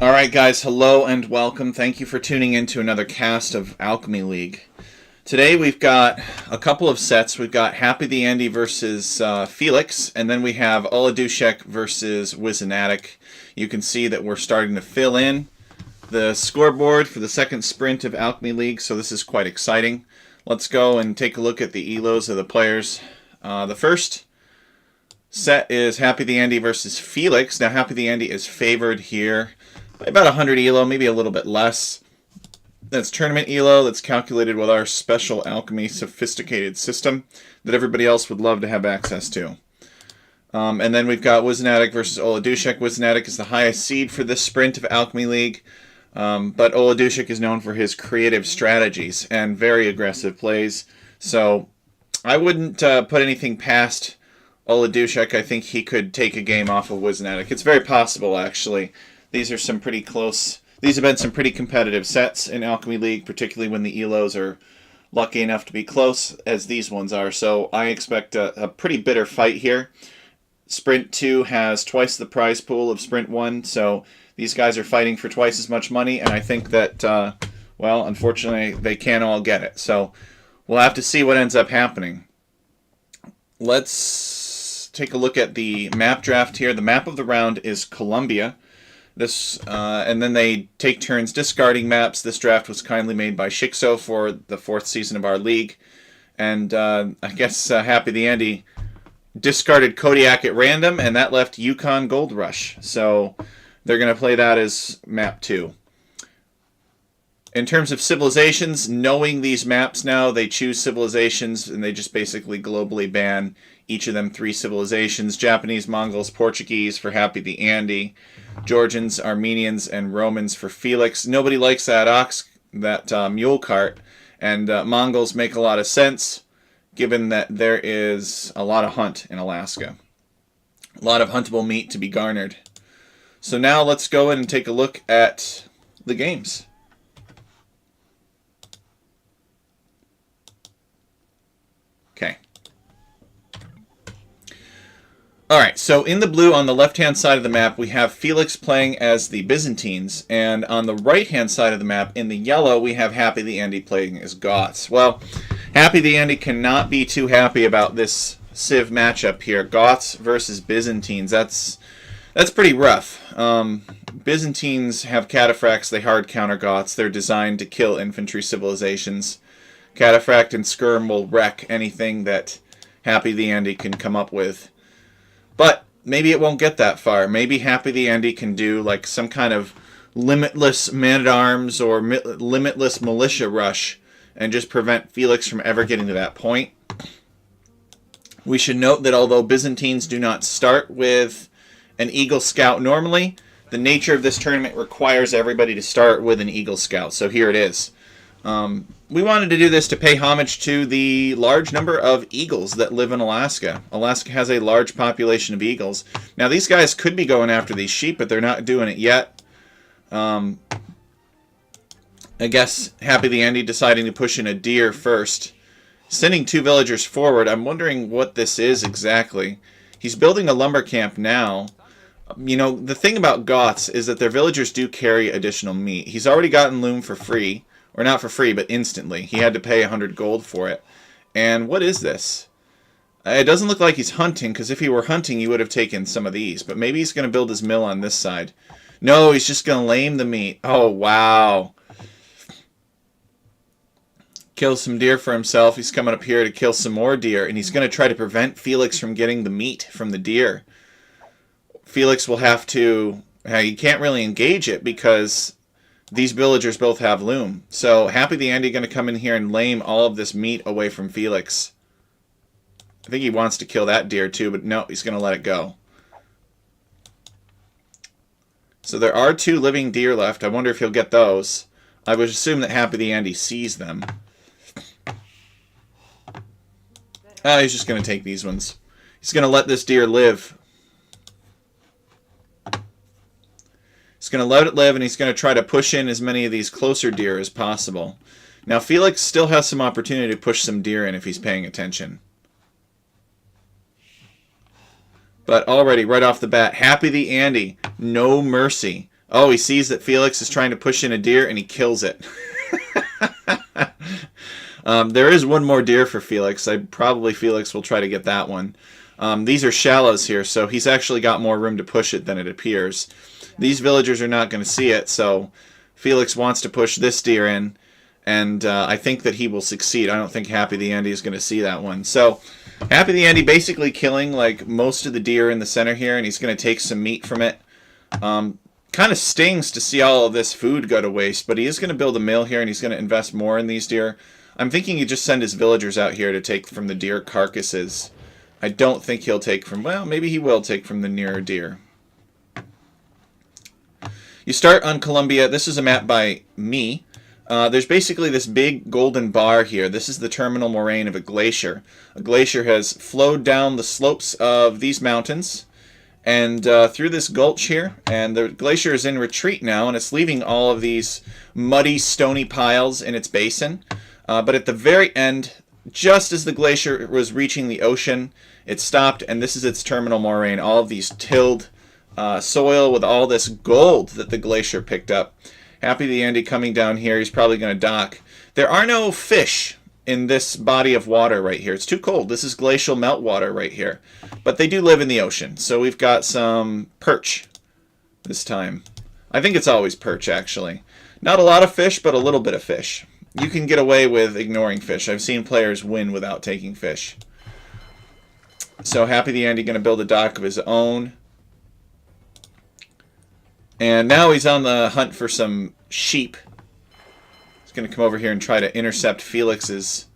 All right, guys, hello and welcome. Thank you for tuning in to another cast of Alchemy League. Today we've got a couple of sets. We've got Happy the Andy versus Felix, and then we have Oladushek versus Wizanatic. You can see that we're starting to fill in the scoreboard for the second sprint of Alchemy League, so this is quite exciting. Let's go and take a look at the elos of the players. The first set is Happy the Andy versus Felix. Now, Happy the Andy is favored here by about 100 elo, maybe a little bit less. That's tournament elo. That's calculated with our special alchemy sophisticated system that everybody else would love to have access to. And then we've got Wizanatic versus Oladushek. Wizanatic is the highest seed for this sprint of Alchemy League, but Oladushek is known for his creative strategies and very aggressive plays. So I wouldn't put anything past Oladushek. I think he could take a game off of Wizanatic. It's very possible, actually. These are some pretty close. These have been some pretty competitive sets in Alchemy League, particularly when the elos are lucky enough to be close, as these ones are. So I expect a pretty bitter fight here. Sprint 2 has twice the prize pool of Sprint 1, so these guys are fighting for twice as much money, and I think that, well, unfortunately, they can't all get it. So we'll have to see what ends up happening. Let's take a look at the map draft here. The map of the round is Columbia. And then they take turns discarding maps. This draft was kindly made by Shixo for the 4th season of our league. And I guess Happy the Andy discarded Kodiak at random, and that left Yukon Gold Rush. So they're going to play that as map 2. In terms of civilizations, knowing these maps now, they choose civilizations, and they just basically globally ban each of them 3 civilizations. Japanese, Mongols, Portuguese for Happy the Andy. Georgians, Armenians, and Romans for Felix. Nobody likes that mule cart, and Mongols make a lot of sense, given that there is a lot of hunt in Alaska. A lot of huntable meat to be garnered. So now let's go in and take a look at the games. Okay. Alright, so in the blue on the left-hand side of the map, we have Felix playing as the Byzantines, and on the right-hand side of the map, in the yellow, we have Happy the Andy playing as Goths. Well, Happy the Andy cannot be too happy about this Civ matchup here. Goths versus Byzantines, that's pretty rough. Byzantines have cataphracts, they hard counter Goths. They're designed to kill infantry civilizations. Cataphract and Skirm will wreck anything that Happy the Andy can come up with. But maybe it won't get that far. Maybe Happy the Andy can do like some kind of limitless man-at-arms or limitless militia rush and just prevent Felix from ever getting to that point. We should note that although Byzantines do not start with an Eagle Scout normally, the nature of this tournament requires everybody to start with an Eagle Scout. So here it is. We wanted to do this to pay homage to the large number of eagles that live in Alaska. Alaska has a large population of eagles. Now, these guys could be going after these sheep, but they're not doing it yet. I guess Happy the Andy deciding to push in a deer first. Sending 2 villagers forward. I'm wondering what this is exactly. He's building a lumber camp now. You know, the thing about Goths is that their villagers do carry additional meat. He's already gotten loom for free. Or not for free, but instantly. He had to pay 100 gold for it. And what is this? It doesn't look like he's hunting, because if he were hunting, he would have taken some of these. But maybe he's going to build his mill on this side. No, he's just going to lame the meat. Oh, wow. Kills some deer for himself. He's coming up here to kill some more deer. And he's going to try to prevent Felix from getting the meat from the deer. Felix will have to... He can't really engage it, because these villagers both have loom. So Happy the Andy going to come in here and lame all of this meat away from Felix. I think he wants to kill that deer too, but no, he's going to let it go. So there are 2 living deer left. I wonder if he'll get those. I would assume that Happy the Andy sees them. He's just going to take these ones. He's going to let this deer live. He's going to let it live, and he's going to try to push in as many of these closer deer as possible. Now, Felix still has some opportunity to push some deer in if he's paying attention. But already, right off the bat, Happy the Andy, no mercy Oh, he sees that Felix is trying to push in a deer, and he kills it. There is one more deer for Felix. Probably Felix will try to get that one. These are shallows here, so he's actually got more room to push it than it appears. These villagers are not going to see it, so Felix wants to push this deer in, and I think that he will succeed. I don't think Happy the Andy is going to see that one. So Happy the Andy basically killing like most of the deer in the center here, and he's going to take some meat from it. Kind of stings to see all of this food go to waste, but he is going to build a mill here, and he's going to invest more in these deer. I'm thinking he just send his villagers out here to take from the deer carcasses. I don't think he'll take from, well, maybe he will take from the nearer deer. You start on Columbia. This is a map by me. There's basically this big golden bar here. This is the terminal moraine of a glacier. A glacier has flowed down the slopes of these mountains and through this gulch here, and the glacier is in retreat now, and it's leaving all of these muddy, stony piles in its basin. But at the very end, just as the glacier was reaching the ocean, it stopped, and this is its terminal moraine. All of these tilled soil with all this gold that the glacier picked up. Happy the Andy coming down here. He's probably going to dock. There are no fish in this body of water right here. It's too cold. This is glacial meltwater right here. But they do live in the ocean. So we've got some perch this time. I think it's always perch, actually. Not a lot of fish, but a little bit of fish. You can get away with ignoring fish. I've seen players win without taking fish. So Happy the Andy going to build a dock of his own. And now he's on the hunt for some sheep. He's going to come over here and try to intercept Felix's...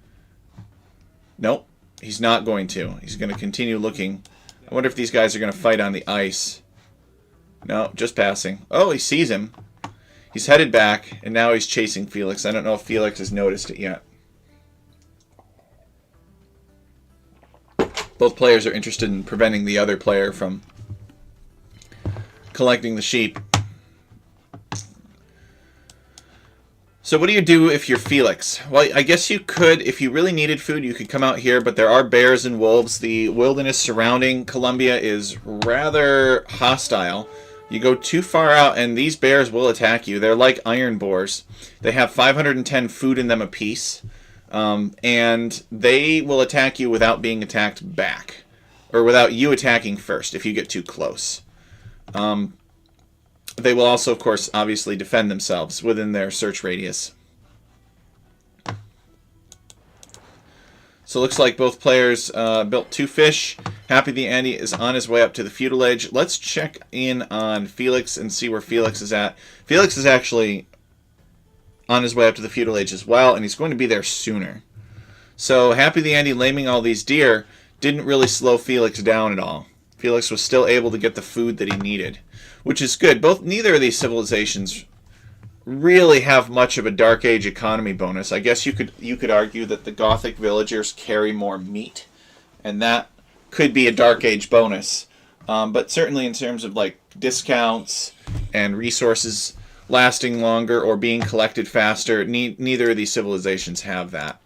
Nope, he's not going to. He's going to continue looking. I wonder if these guys are going to fight on the ice. No, just passing. Oh, he sees him. He's headed back, and now he's chasing Felix. I don't know if Felix has noticed it yet. Both players are interested in preventing the other player from collecting the sheep. So what do you do if you're Felix? Well, I guess you could, if you really needed food, you could come out here, but there are bears and wolves. The wilderness surrounding Columbia is rather hostile. You go too far out, and these bears will attack you. They're like iron boars. They have 510 food in them apiece, and they will attack you without being attacked back, or without you attacking first if you get too close. They will also, of course, obviously defend themselves within their search radius. So it looks like both players built 2 fish. Happy the Andy is on his way up to the feudal age. Let's check in on Felix and see where Felix is at. Felix is actually on his way up to the feudal age as well, and he's going to be there sooner. So Happy the Andy laming all these deer didn't really slow Felix down at all. Felix was still able to get the food that he needed, which is good. Neither of these civilizations really have much of a Dark Age economy bonus. I guess you could argue that the Gothic villagers carry more meat, and that could be a Dark Age bonus. But certainly in terms of like discounts and resources lasting longer or being collected faster, neither of these civilizations have that.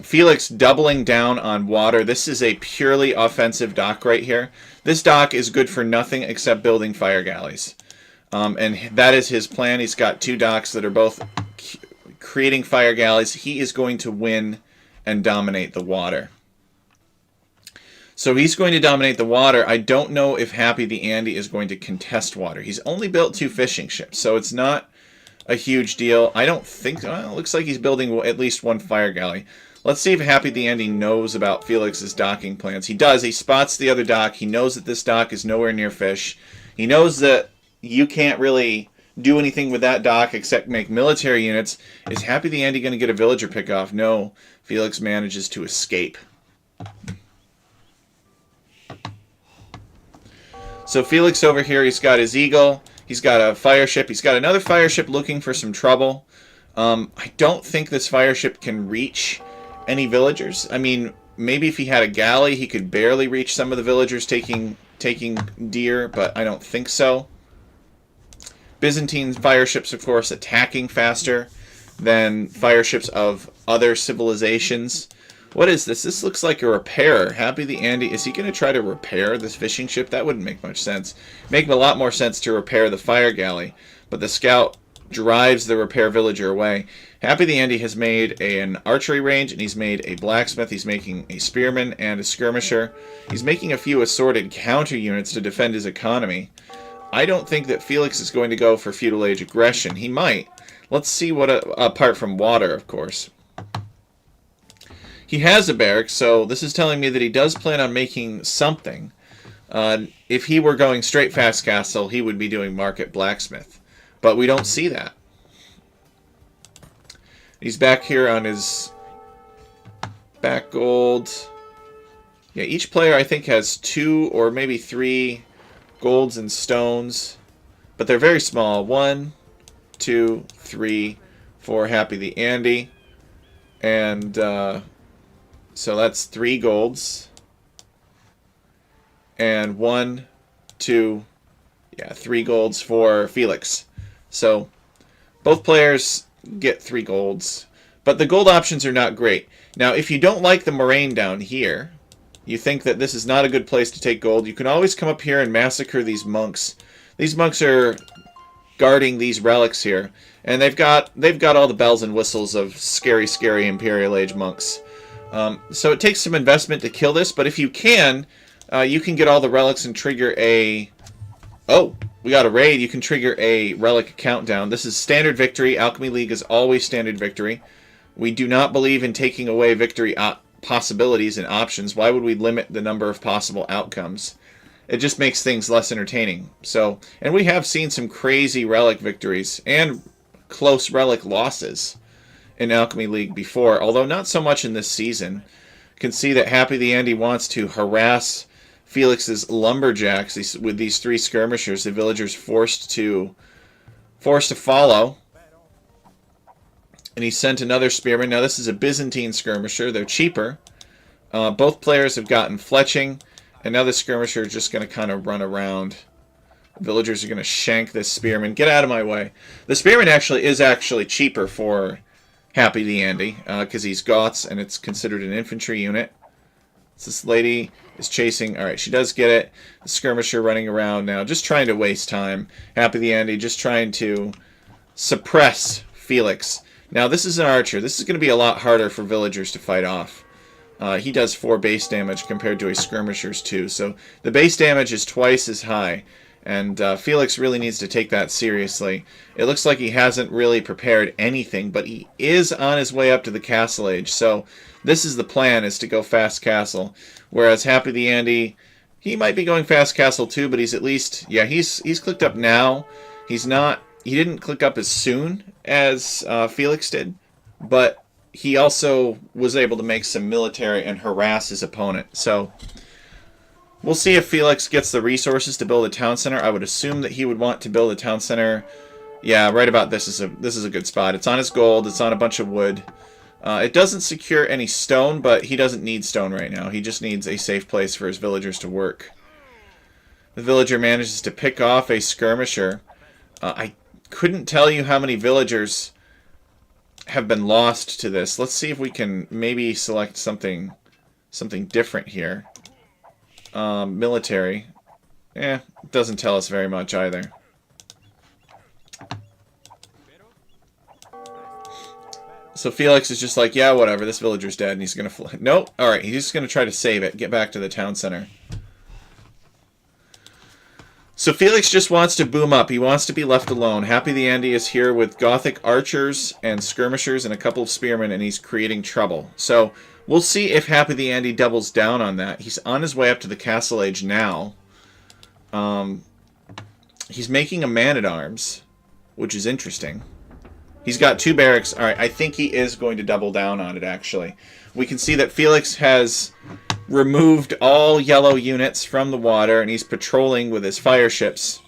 Felix doubling down on water. This is a purely offensive dock right here. This dock is good for nothing except building fire galleys. And that is his plan. He's got 2 docks that are both creating fire galleys. He is going to win and dominate the water. So he's going to dominate the water. I don't know if Happy the Andy is going to contest water. He's only built 2 fishing ships, so it's not a huge deal. I don't think... Well, it looks like he's building at least 1 fire galley. Let's see if Happy the Andy knows about Felix's docking plans. He does. He spots the other dock. He knows that this dock is nowhere near fish. He knows that you can't really do anything with that dock except make military units. Is Happy the Andy going to get a villager pick-off? No. Felix manages to escape. So Felix over here, he's got his eagle. He's got a fire ship. He's got another fire ship looking for some trouble. I don't think this fire ship can reach any villagers. I mean, maybe if he had a galley, he could barely reach some of the villagers taking deer, but I don't think so. Byzantine fire ships, of course, attacking faster than fire ships of other civilizations. What is this? This looks like a repairer. Happy the Andy. Is he going to try to repair this fishing ship? That wouldn't make much sense. Make a lot more sense to repair the fire galley. But the scout drives the repair villager away. Happy the Andy has made an archery range, and he's made a blacksmith. He's making a spearman and a skirmisher. He's making a few assorted counter units to defend his economy. I don't think that Felix is going to go for feudal age aggression. He might. Let's see what, apart from water, of course. He has a barracks, so this is telling me that he does plan on making something. If he were going straight fast castle, he would be doing market blacksmith. But we don't see that. He's back here on his back gold. Yeah, each player I think has 2 or maybe 3 golds and stones. But they're very small. 1, 2, 3, 4. Happy the Andy. And so that's 3 golds. And 1, 2, 3 golds for Felix. So both players get 3 golds. But the gold options are not great. Now, if you don't like the moraine down here, you think that this is not a good place to take gold, you can always come up here and massacre these monks. These monks are guarding these relics here. And they've got all the bells and whistles of scary, scary Imperial Age monks. So it takes some investment to kill this, but if you can get all the relics and trigger a... Oh, we got a raid. You can trigger a relic countdown. This is standard victory. Alchemy League is always standard victory. We do not believe in taking away victory possibilities and options. Why would we limit the number of possible outcomes? It just makes things less entertaining. So, and we have seen some crazy relic victories and close relic losses in Alchemy League before, although not so much in this season. You can see that Happy the Andy wants to harass Felix's lumberjacks with these 3 skirmishers. The villagers forced to follow. And he sent another spearman. Now this is a Byzantine skirmisher. They're cheaper. Both players have gotten fletching. And now the skirmisher is just going to kind of run around. Villagers are going to shank this spearman. Get out of my way. The spearman is actually cheaper for Happy the Andy, because he's Goths and it's considered an infantry unit. So this lady is chasing. Alright, she does get it. The skirmisher running around now, just trying to waste time. Happy the Andy just trying to suppress Felix. Now this is an archer. This is going to be a lot harder for villagers to fight off. He does 4 base damage compared to a skirmisher's 2. So the base damage is twice as high. And Felix really needs to take that seriously. It looks like he hasn't really prepared anything, but he is on his way up to the castle age. So this is the plan, is to go fast castle. Whereas Happy the Andy, he might be going fast castle too, but he's at least, yeah, he's clicked up now. He didn't click up as soon as Felix did, but he also was able to make some military and harass his opponent. So we'll see if Felix gets the resources to build a town center. I would assume that he would want to build a town center. Yeah, right about this is a good spot. It's on his gold. It's on a bunch of wood. It doesn't secure any stone, but he doesn't need stone right now. He just needs a safe place for his villagers to work. The villager manages to pick off a skirmisher. I couldn't tell you how many villagers have been lost to this. Let's see if we can maybe select something different here. Military. Doesn't tell us very much either. So Felix is just like, yeah, whatever, this villager's dead, and he's gonna fly. Nope. Alright, he's just gonna try to save it, get back to the town center. So Felix just wants to boom up. He wants to be left alone. Happy the Andy is here with Gothic archers and skirmishers and a couple of spearmen, and he's creating trouble. So we'll see if Happy the Andy doubles down on that. He's on his way up to the castle age now. He's making a man-at-arms, which is interesting. He's got 2 barracks. Alright, I think he is going to double down on it, actually. We can see that Felix has removed all yellow units from the water, and he's patrolling with his fire ships.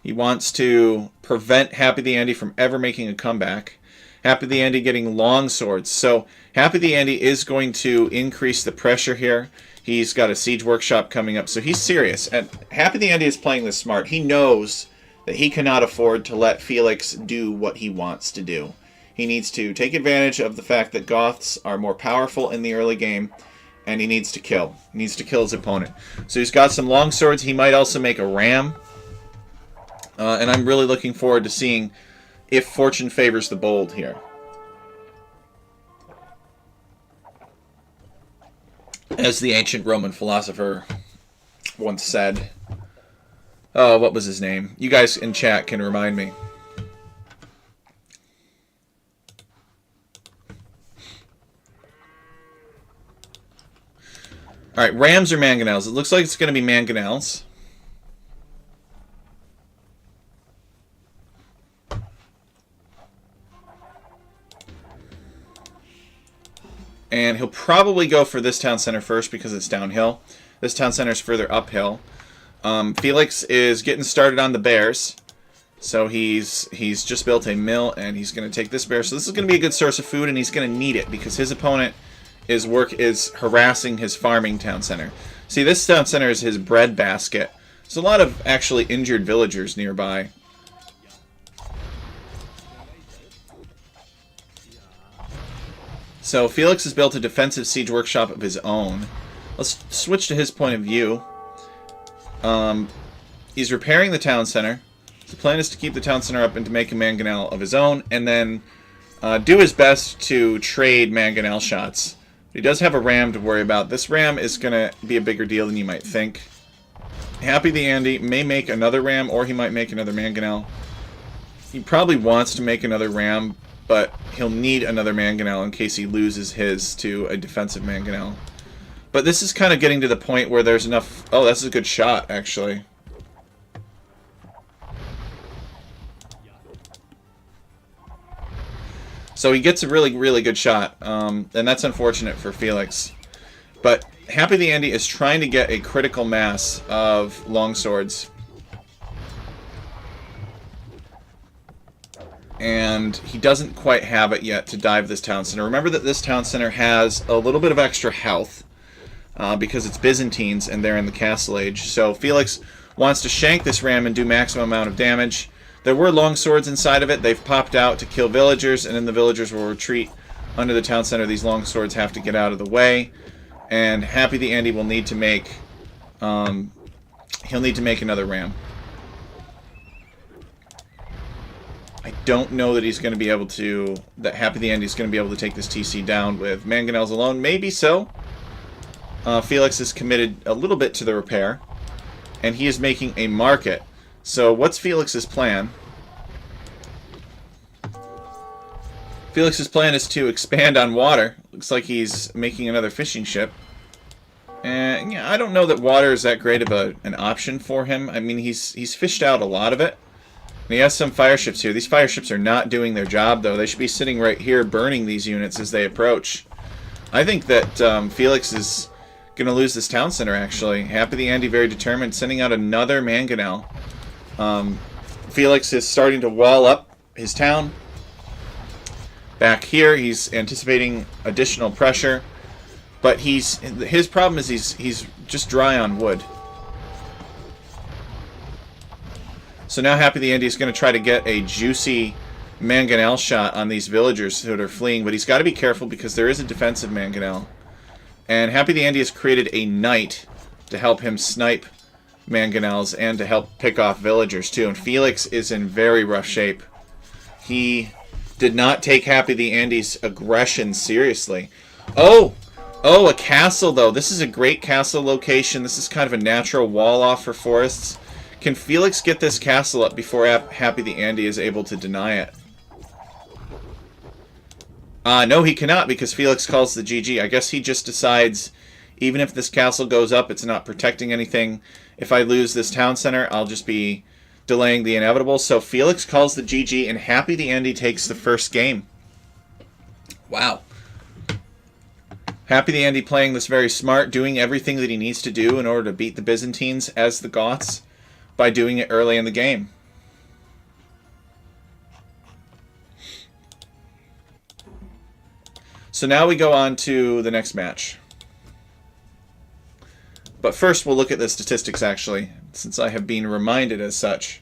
He wants to prevent Happy the Andy from ever making a comeback. Happy the Andy getting long swords. So Happy the Andy is going to increase the pressure here. He's got a siege workshop coming up, so he's serious. And Happy the Andy is playing this smart. He knows that he cannot afford to let Felix do what he wants to do. He needs to take advantage of the fact that Goths are more powerful in the early game, and he needs to kill. He needs to kill his opponent. So he's got some long swords. He might also make a ram. And I'm really looking forward to seeing if fortune favors the bold here. As the ancient Roman philosopher once said. Oh, what was his name? You guys in chat can remind me. Alright, rams or mangonels? It looks like it's going to be mangonels. And he'll probably go for this town center first because it's downhill. This town center is further uphill. Felix is getting started on the bears. So he's just built a mill, and he's going to take this bear. So this is going to be a good source of food, and he's going to need it because his opponent is harassing his farming town center. See, this town center is his bread basket. There's a lot of actually injured villagers nearby. So Felix has built a defensive siege workshop of his own. Let's switch to his point of view. He's repairing the town center. The plan is to keep the town center up and to make a mangonel of his own, and then do his best to trade mangonel shots. He does have a ram to worry about. This ram is going to be a bigger deal than you might think. Happy the Andy may make another ram, or he might make another mangonel. He probably wants to make another ram, but he'll need another mangonel in case he loses his to a defensive mangonel. But this is kind of getting to the point where there's enough... Oh, that's a good shot, actually. So he gets a really, really good shot. And that's unfortunate for Felix. But Happy the Andy is trying to get a critical mass of longswords. And he doesn't quite have it yet to dive this town center. Remember that this town center has a little bit of extra health because it's Byzantines and they're in the Castle Age. So Felix wants to shank this ram and do maximum amount of damage. There were long swords inside of it. They've popped out to kill villagers, and then the villagers will retreat under the town center. These long swords have to get out of the way. And Happy the Andy will need to make... he'll need to make another ram. I don't know that he's going to be able to... that Happy the Andy is going to be able to take this TC down with mangonels alone. Maybe so. Felix is committed a little bit to the repair. And he is making a market. So what's Felix's plan? Felix's plan is to expand on water. Looks like he's making another fishing ship. And yeah, I don't know that water is that great of an option for him. I mean, he's fished out a lot of it. And he has some fire ships here. These fire ships are not doing their job, though. They should be sitting right here burning these units as they approach. I think that Felix is going to lose this town center, actually. Happy the Andy, very determined, sending out another mangonel. Felix is starting to wall up his town. Back here, he's anticipating additional pressure. But his problem is he's just dry on wood. So now Happy the Andy is going to try to get a juicy mangonel shot on these villagers that are fleeing, but he's got to be careful because there is a defensive mangonel. And Happy the Andy has created a knight to help him snipe mangonels and to help pick off villagers too. And Felix is in very rough shape. He did not take Happy the Andy's aggression seriously. Oh, a castle though. This is a great castle location. This is kind of a natural wall off for forests. Can Felix get this castle up before Happy the Andy is able to deny it? No, he cannot because Felix calls the GG. I guess he just decides, even if this castle goes up, it's not protecting anything. If I lose this town center, I'll just be delaying the inevitable. So Felix calls the GG, and Happy the Andy takes the first game. Wow. Happy the Andy playing this very smart, doing everything that he needs to do in order to beat the Byzantines as the Goths by doing it early in the game. So now we go on to the next match. But first we'll look at the statistics actually, since I have been reminded as such.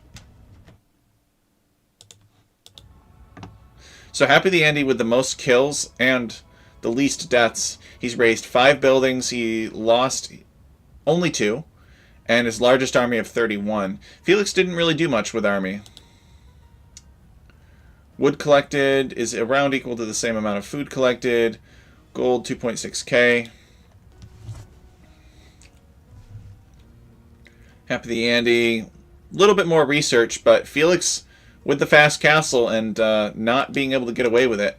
So Happy the Andy with the most kills and the least deaths. He's raised 5 buildings. He lost only 2. And his largest army of 31. Felix didn't really do much with army. Wood collected is around equal to the same amount of food collected. Gold 2.6k. Happy the Andy. A little bit more research, but Felix with the fast castle and not being able to get away with it.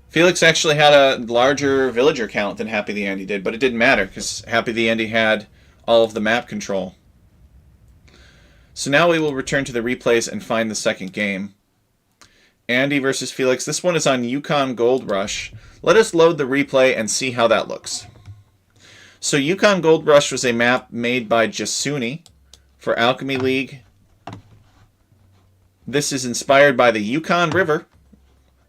Felix actually had a larger villager count than Happy the Andy did, but it didn't matter because Happy the Andy had all of the map control. So now we will return to the replays and find the second game. Andy versus Felix. This one is on Yukon Gold Rush. Let us load the replay and see how that looks. So Yukon Gold Rush was a map made by Jasuni for Alchemy League. This is inspired by the Yukon River.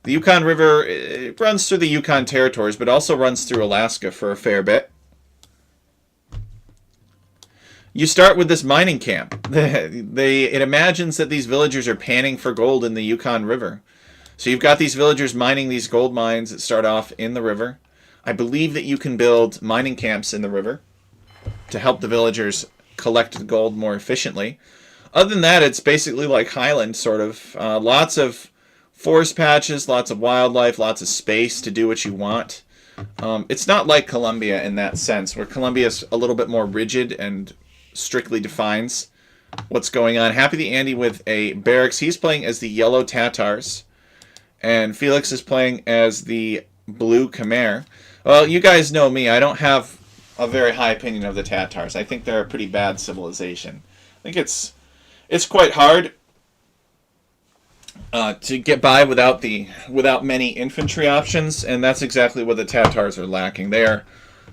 The Yukon River, it runs through the Yukon territories, but also runs through Alaska for a fair bit. You start with this mining camp. It imagines that these villagers are panning for gold in the Yukon River. So you've got these villagers mining these gold mines that start off in the river. I believe that you can build mining camps in the river to help the villagers collect the gold more efficiently. Other than that, it's basically like Highland, sort of. Lots of forest patches, lots of wildlife, lots of space to do what you want. It's not like Columbia in that sense, where Columbia is a little bit more rigid and strictly defines what's going on. Happy the Andy with a barracks. He's playing as the Yellow Tatars, and Felix is playing as the Blue Khmer. Well, you guys know me. I don't have a very high opinion of the Tatars. I think they're a pretty bad civilization. I think it's quite hard to get by without many infantry options, and that's exactly what the Tatars are lacking. They are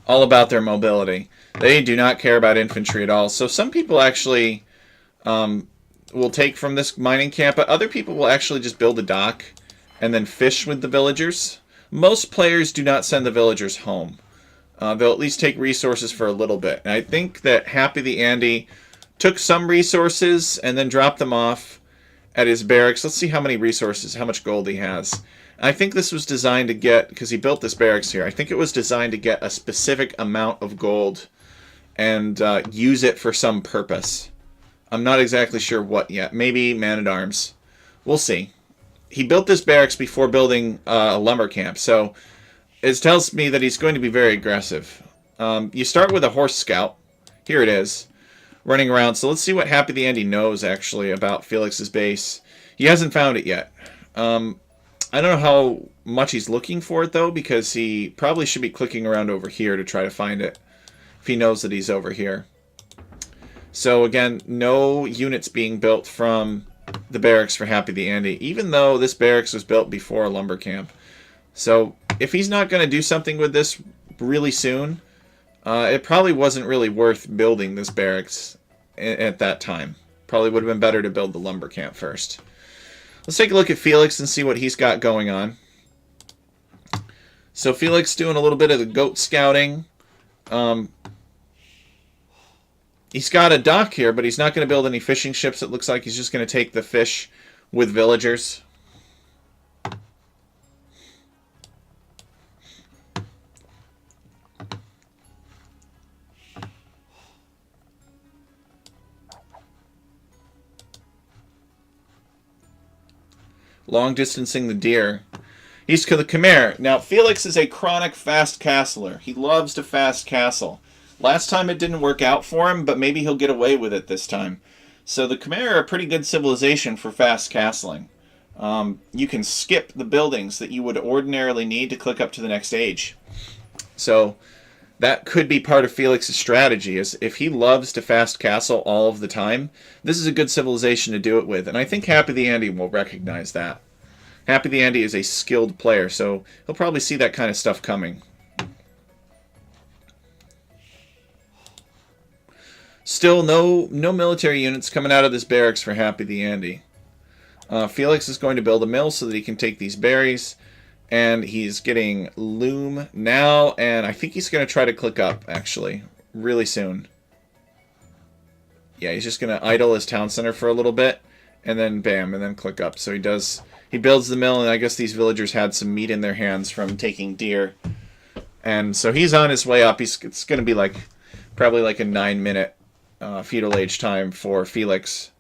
all about their mobility. They do not care about infantry at all. So some people actually will take from this mining camp, but other people will actually just build a dock and then fish with the villagers. Most players do not send the villagers home. They'll at least take resources for a little bit. And I think that Happy the Andy took some resources and then dropped them off at his barracks. Let's see how many resources, how much gold he has. I think this was designed to get, because he built this barracks here, I think it was designed to get a specific amount of gold and use it for some purpose. I'm not exactly sure what yet. Maybe man-at-arms. We'll see. He built this barracks before building a lumber camp, so it tells me that he's going to be very aggressive. You start with a horse scout. Here it is, running around. So let's see what Happy the Andy knows, actually, about Felix's base. He hasn't found it yet. I don't know how much he's looking for it, though, because he probably should be clicking around over here to try to find it, if he knows that he's over here. So, again, no units being built from the barracks for Happy the Andy, even though this barracks was built before a lumber camp. So, if he's not going to do something with this really soon, it probably wasn't really worth building this barracks at that time. Probably would have been better to build the lumber camp first. Let's take a look at Felix and see what he's got going on. So Felix doing a little bit of the goat scouting. He's got a dock here, but he's not going to build any fishing ships. It looks like he's just going to take the fish with villagers. Long distancing the deer. He's the Khmer. Now, Felix is a chronic fast castler. He loves to fast castle. Last time it didn't work out for him, but maybe he'll get away with it this time. So the Khmer are a pretty good civilization for fast castling. You can skip the buildings that you would ordinarily need to click up to the next age. So that could be part of Felix's strategy, is if he loves to fast castle all of the time, this is a good civilization to do it with. And I think Happy the Andy will recognize that. Happy the Andy is a skilled player, so he'll probably see that kind of stuff coming. Still, no military units coming out of this barracks for Happy the Andy. Felix is going to build a mill so that he can take these berries. And he's getting loom now, and I think he's going to try to click up, actually, really soon. Yeah, he's just going to idle his town center for a little bit, and then bam, and then click up. So he builds the mill, and I guess these villagers had some meat in their hands from taking deer. And so he's on his way up. It's going to be like probably like a 9-minute feudal age time for Felix.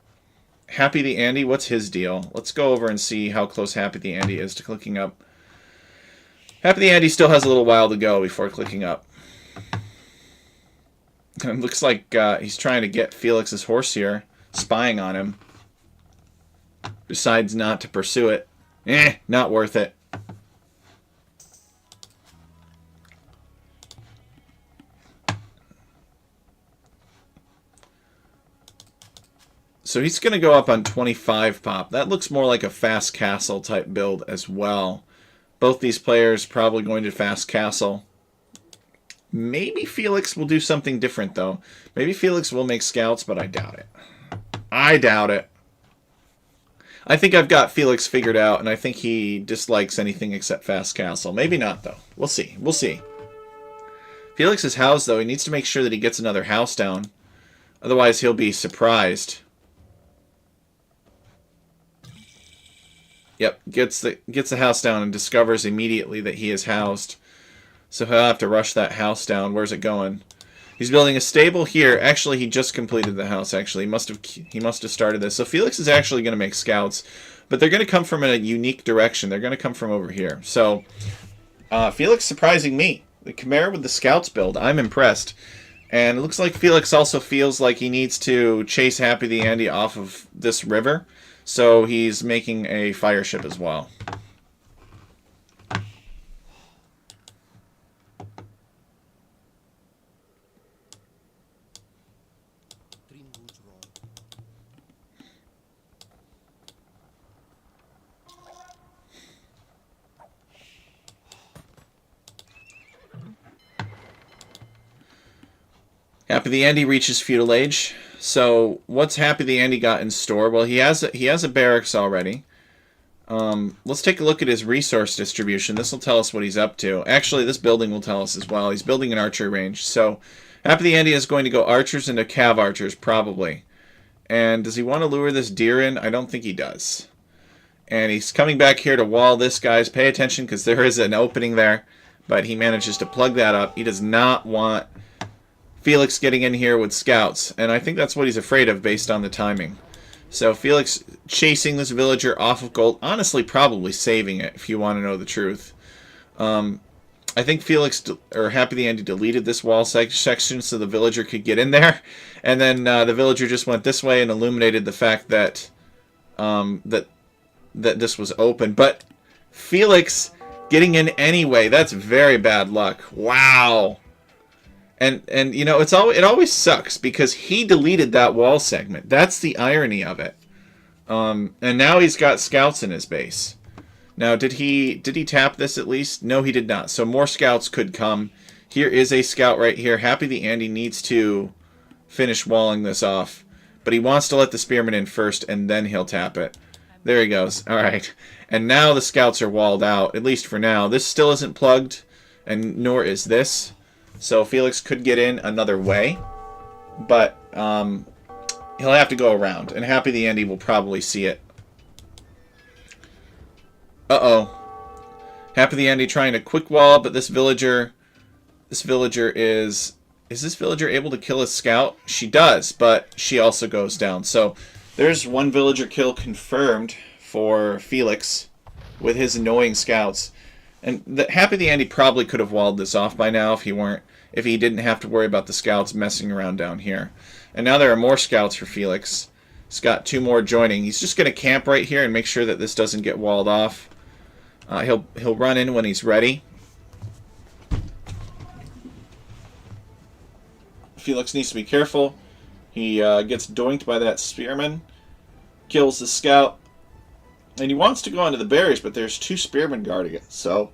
Happy the Andy, what's his deal? Let's go over and see how close Happy the Andy is to clicking up. Happy the Andy still has a little while to go before clicking up. It looks like he's trying to get Felix's horse here, spying on him. Decides not to pursue it. Not worth it. So he's going to go up on 25 pop. That looks more like a fast castle type build as well. Both these players probably going to fast castle. Maybe Felix will do something different, though. Maybe Felix will make scouts, but I doubt it. I doubt it. I think I've got Felix figured out, and I think he dislikes anything except fast castle. Maybe not, though. We'll see. We'll see. Felix's house, though, he needs to make sure that he gets another house down. Otherwise, he'll be surprised. Yep, gets the house down and discovers immediately that he is housed. So he'll have to rush that house down. Where's it going? He's building a stable here. Actually, he just completed the house, actually. He must have started this. So Felix is actually going to make scouts. But they're going to come from a unique direction. They're going to come from over here. So, Felix surprising me. The Chimera with the scouts build. I'm impressed. And it looks like Felix also feels like he needs to chase Happy the Andy off of this river. So he's making a fire ship as well. Happy the Andy reaches feudal age. So what's Happy the Andy got in store? Well, he has a barracks already. Let's take a look at his resource distribution. This will tell us what he's up to. Actually, this building will tell us as well. He's building an archery range. So Happy the Andy is going to go archers into cav archers, probably. And does he want to lure this deer in? I don't think he does. And he's coming back here to wall this, guys. Pay attention because there is an opening there. But he manages to plug that up. He does not want Felix getting in here with scouts, and I think that's what he's afraid of based on the timing. So Felix chasing this villager off of gold, honestly probably saving it if you want to know the truth. I think Felix, or Happy the Andy, deleted this wall section so the villager could get in there, and then the villager just went this way and illuminated the fact that that this was open. But Felix getting in anyway, that's very bad luck. Wow. And you know, it always sucks because he deleted that wall segment. That's the irony of it. And now he's got scouts in his base. Now, did he tap this at least? No, he did not. So more scouts could come. Here is a scout right here. Happy the Andy needs to finish walling this off, but he wants to let the spearman in first, and then he'll tap it. There he goes. All right. And now the scouts are walled out, at least for now. This still isn't plugged, and nor is this. So Felix could get in another way, but he'll have to go around, and Happy the Andy will probably see it. Uh-oh. Happy the Andy trying to quick wall, but this villager is this villager able to kill a scout? She does, but she also goes down. So there's one villager kill confirmed for Felix with his annoying scouts. And Happy the Andy probably could have walled this off by now if he didn't have to worry about the scouts messing around down here. And now there are more scouts for Felix. He's got 2 more joining. He's just going to camp right here and make sure that this doesn't get walled off. He'll run in when he's ready. Felix needs to be careful. He gets doinked by that spearman. Kills the scout. And he wants to go onto the barriers, but there's 2 spearmen guarding it, so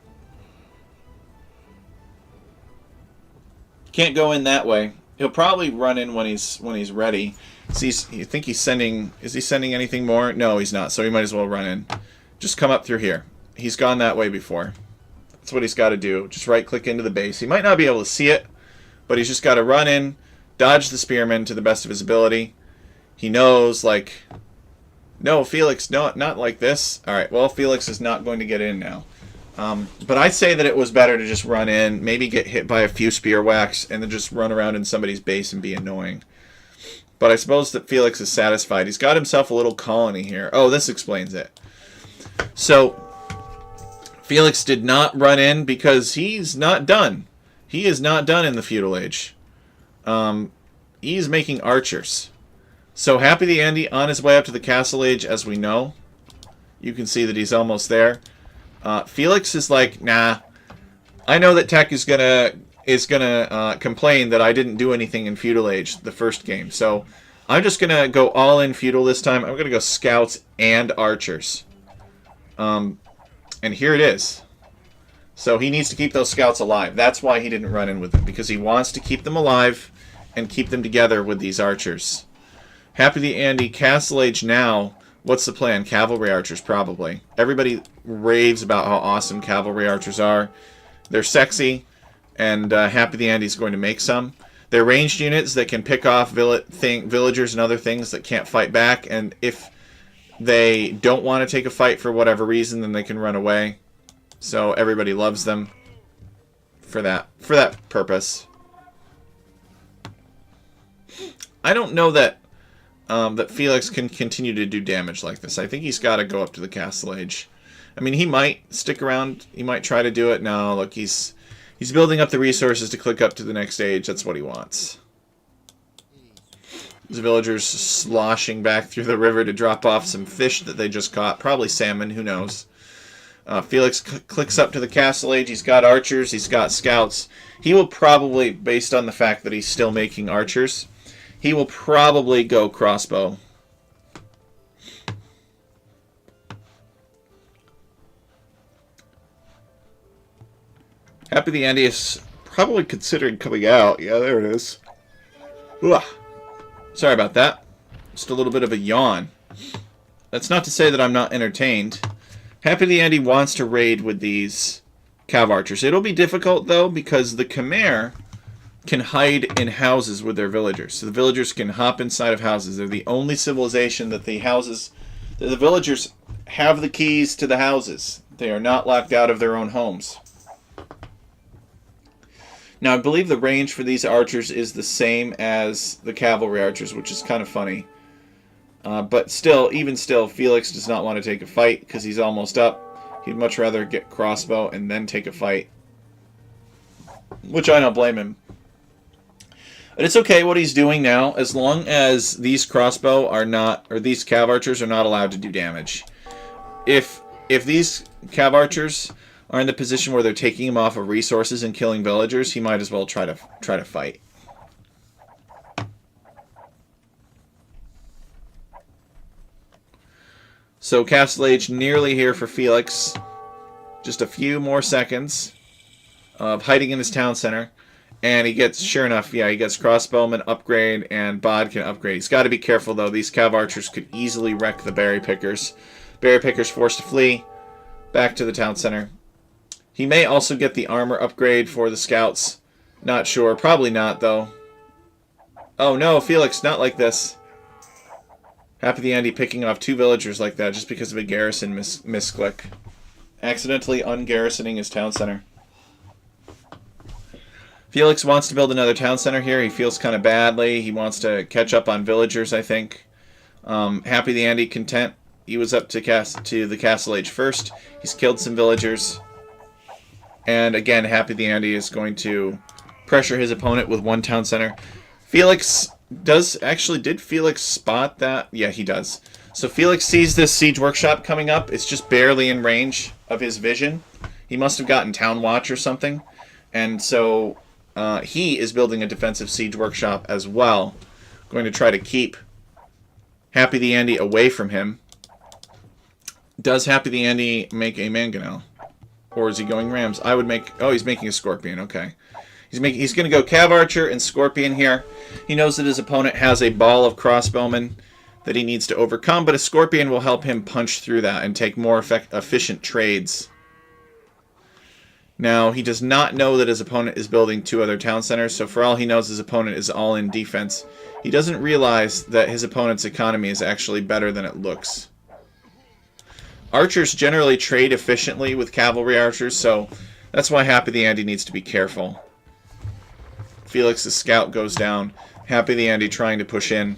can't go in that way. He'll probably run in when he's ready. You think he's sending? Is he sending anything more? No, he's not. So he might as well run in. Just come up through here. He's gone that way before. That's what he's got to do. Just right-click into the base. He might not be able to see it, but he's just got to run in, dodge the spearmen to the best of his ability. He knows, like, No, Felix, no, not like this. All right, well, Felix is not going to get in now. But I'd say that it was better to just run in, maybe get hit by a few spear whacks, and then just run around in somebody's base and be annoying. But I suppose that Felix is satisfied. He's got himself a little colony here. Oh, this explains it. So, Felix did not run in because he's not done. He is not done in the feudal age. He's making archers. So, Happy the Andy on his way up to the castle age, as we know. You can see that he's almost there. Felix is like, nah. I know that Tech is gonna complain that I didn't do anything in feudal age the first game. So, I'm just gonna go all in feudal this time. I'm gonna go scouts and archers. And here it is. So he needs to keep those scouts alive. That's why he didn't run in with them, because he wants to keep them alive and keep them together with these archers. Happy the Andy, Castle Age now. What's the plan? Cavalry archers, probably. Everybody raves about how awesome cavalry archers are. They're sexy, and Happy the Andy's going to make some. They're ranged units that can pick off villagers and other things that can't fight back, and if they don't want to take a fight for whatever reason, then they can run away. So everybody loves them for that purpose. I don't know that that Felix can continue to do damage like this. I think he's got to go up to the castle age. I mean, he might stick around. He might try to do it. No, look, he's building up the resources to click up to the next stage. That's what he wants. The villagers sloshing back through the river to drop off some fish that they just caught. Probably salmon, who knows. Felix clicks up to the castle age. He's got archers. He's got scouts. He will probably, based on the fact that he's still making archers, he will probably go crossbow. Happy the Andy is probably considering coming out. Yeah, there it is. Ugh. Sorry about that. Just a little bit of a yawn. That's not to say that I'm not entertained. Happy the Andy wants to raid with these cav archers. It'll be difficult, though, because the Khmer can hide in houses with their villagers. So the villagers can hop inside of houses. They're the only civilization that the villagers have the keys to the houses. They are not locked out of their own homes. Now, I believe the range for these archers is the same as the cavalry archers, which is kind of funny. But still, even still, Felix does not want to take a fight because he's almost up. He'd much rather get crossbow and then take a fight. Which I don't blame him. But it's okay what he's doing now, as long as these crossbow are not, or these cav archers are not allowed to do damage. If these cav archers are in the position where they're taking him off of resources and killing villagers, he might as well try to fight. So Castle Age nearly here for Felix. Just a few more seconds of hiding in his town center. And he gets, sure enough, yeah, he gets crossbowman upgrade and bod can upgrade. He's got to be careful, though. These cav archers could easily wreck the berry pickers. Berry pickers forced to flee back to the town center. He may also get the armor upgrade for the scouts. Not sure. Probably not, though. Oh, no, Felix, not like this. Happy the Andy picking off 2 villagers like that just because of a garrison misclick. Accidentally ungarrisoning his town center. Felix wants to build another town center here. He feels kind of badly. He wants to catch up on villagers, I think. Happy the Andy content. He was up to the castle age first. He's killed some villagers. And again, Happy the Andy is going to pressure his opponent with 1 town center. Felix did Felix spot that? Yeah, he does. So Felix sees this siege workshop coming up. It's just barely in range of his vision. He must have gotten town watch or something. And so he is building a defensive siege workshop as well. Going to try to keep Happy the Andy away from him. Does Happy the Andy make a mangonel? Or is he going rams? I would make... Oh, he's making a scorpion. Okay. He's going to go cav archer and scorpion here. He knows that his opponent has a ball of crossbowmen that he needs to overcome, but a scorpion will help him punch through that and take more efficient trades. Now, he does not know that his opponent is building 2 other town centers, so for all he knows, his opponent is all in defense. He doesn't realize that his opponent's economy is actually better than it looks. Archers generally trade efficiently with cavalry archers, so that's why Happy the Andy needs to be careful. Felix's scout goes down. Happy the Andy trying to push in.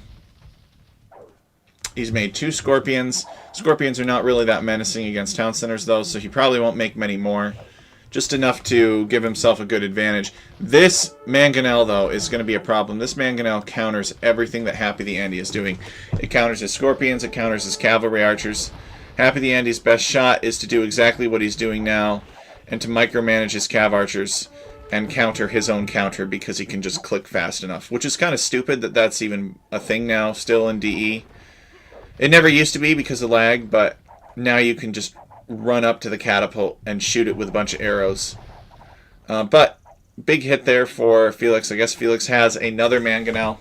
He's made 2 scorpions. Scorpions are not really that menacing against town centers, though, so he probably won't make many more. Just enough to give himself a good advantage. This mangonel, though, is going to be a problem. This mangonel counters everything that Happy the Andy is doing. It counters his scorpions. It counters his cavalry archers. Happy the Andy's best shot is to do exactly what he's doing now and to micromanage his cav archers and counter his own counter because he can just click fast enough, which is kind of stupid that that's even a thing now, still in DE. It never used to be because of lag, but now you can just run up to the catapult and shoot it with a bunch of arrows. But big hit there for Felix. I guess Felix has another mangonel.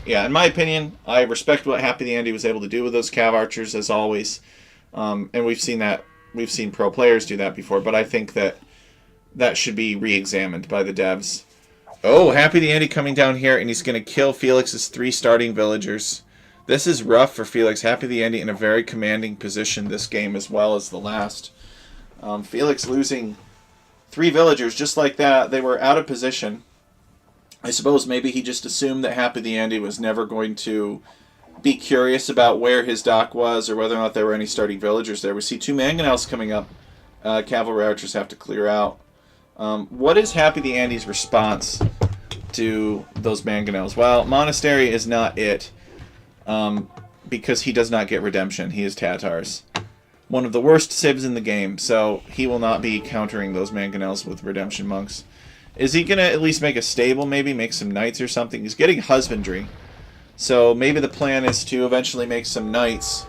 Yeah, in my opinion, I respect what Happy the Andy was able to do with those cav archers, as always. And we've seen pro players do that before, but I think that should be re-examined by the devs. Oh, Happy the Andy coming down here, and he's going to kill Felix's 3 starting villagers. This is rough for Felix. Happy the Andy in a very commanding position this game as well as the last. Felix losing 3 villagers just like that. They were out of position. I suppose maybe he just assumed that Happy the Andy was never going to be curious about where his dock was or whether or not there were any starting villagers there. We see 2 mangonels coming up. Cavalry archers have to clear out. What is Happy the Andy's response to those mangonels? Well, Monastery is not it. Because he does not get redemption. He is Tatars. One of the worst civs in the game, so he will not be countering those mangonels with redemption monks. Is he going to at least make a stable, maybe? Make some knights or something? He's getting husbandry. So maybe the plan is to eventually make some knights.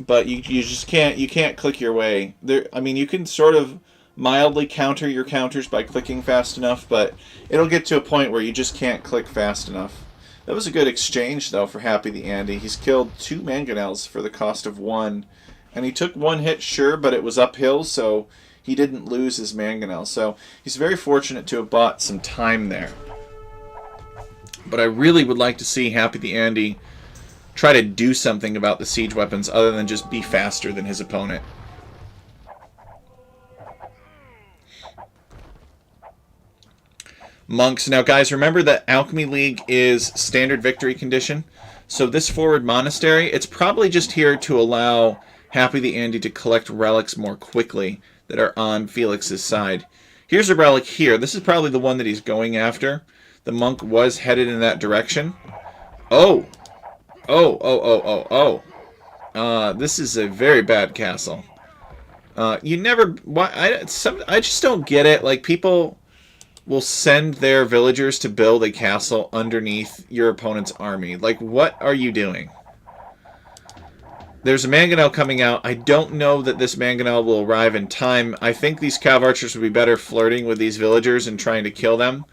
But you just can't click your way. I mean, you can sort of mildly counter your counters by clicking fast enough, but it'll get to a point where you just can't click fast enough. That was a good exchange, though, for Happy the Andy. He's killed 2 mangonels for the cost of 1. And he took 1 hit, sure, but it was uphill, so he didn't lose his mangonel. So he's very fortunate to have bought some time there. But I really would like to see Happy the Andy try to do something about the siege weapons other than just be faster than his opponent. Monks. Now, guys, remember that Alchemy League is standard victory condition. So this forward monastery, it's probably just here to allow Happy the Andy to collect relics more quickly that are on Felix's side. Here's a relic here. This is probably the one that he's going after. The monk was headed in that direction. Oh. This is a very bad castle. You never... I just don't get it. Like, people will send their villagers to build a castle underneath your opponent's army. Like, what are you doing? There's a mangonel coming out. I don't know that this mangonel will arrive in time. I think these cav archers would be better flirting with these villagers and trying to kill them.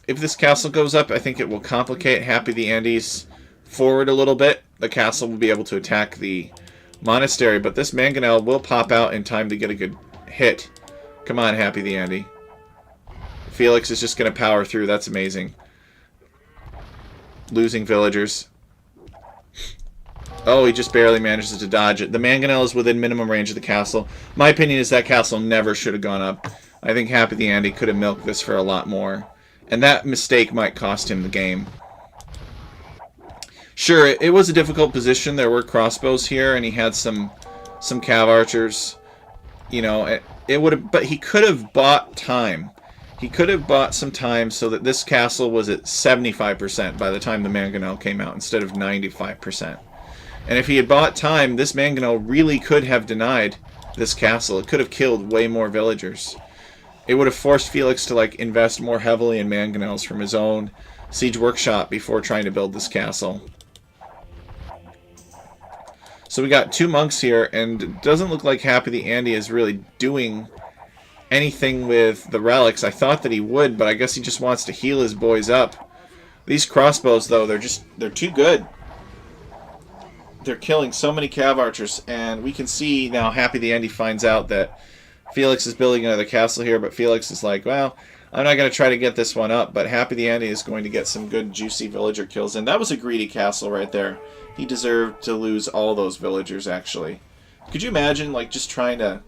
If this castle goes up, I think it will complicate Happy the Andy's forward a little bit. The castle will be able to attack the monastery, but this mangonel will pop out in time to get a good hit. Come on, Happy the Andy. Felix is just going to power through. That's amazing. Losing villagers. Oh, he just barely manages to dodge it. The mangonel is within minimum range of the castle. My opinion is that castle never should have gone up. I think Happy the Andy could have milked this for a lot more. And that mistake might cost him the game. Sure, it was a difficult position. There were crossbows here, and he had some cav archers. You know, it would have, but he could have bought time. He could have bought some time so that this castle was at 75% by the time the mangonel came out instead of 95%. And if he had bought time, this mangonel really could have denied this castle. It could have killed way more villagers. It would have forced Felix to invest more heavily in mangonels from his own siege workshop before trying to build this castle. So we got 2 monks here, and it doesn't look like Happy the Andy is really doing anything with the relics. I thought that he would, but I guess he just wants to heal his boys up. These crossbows, though, they're too good. They're killing so many cav archers, and we can see now Happy the Andy finds out that Felix is building another castle here, but Felix is like, well, I'm not going to try to get this one up, but Happy the Andy is going to get some good, juicy villager kills. And that was a greedy castle right there. He deserved to lose all those villagers, actually. Could you imagine, like, just trying to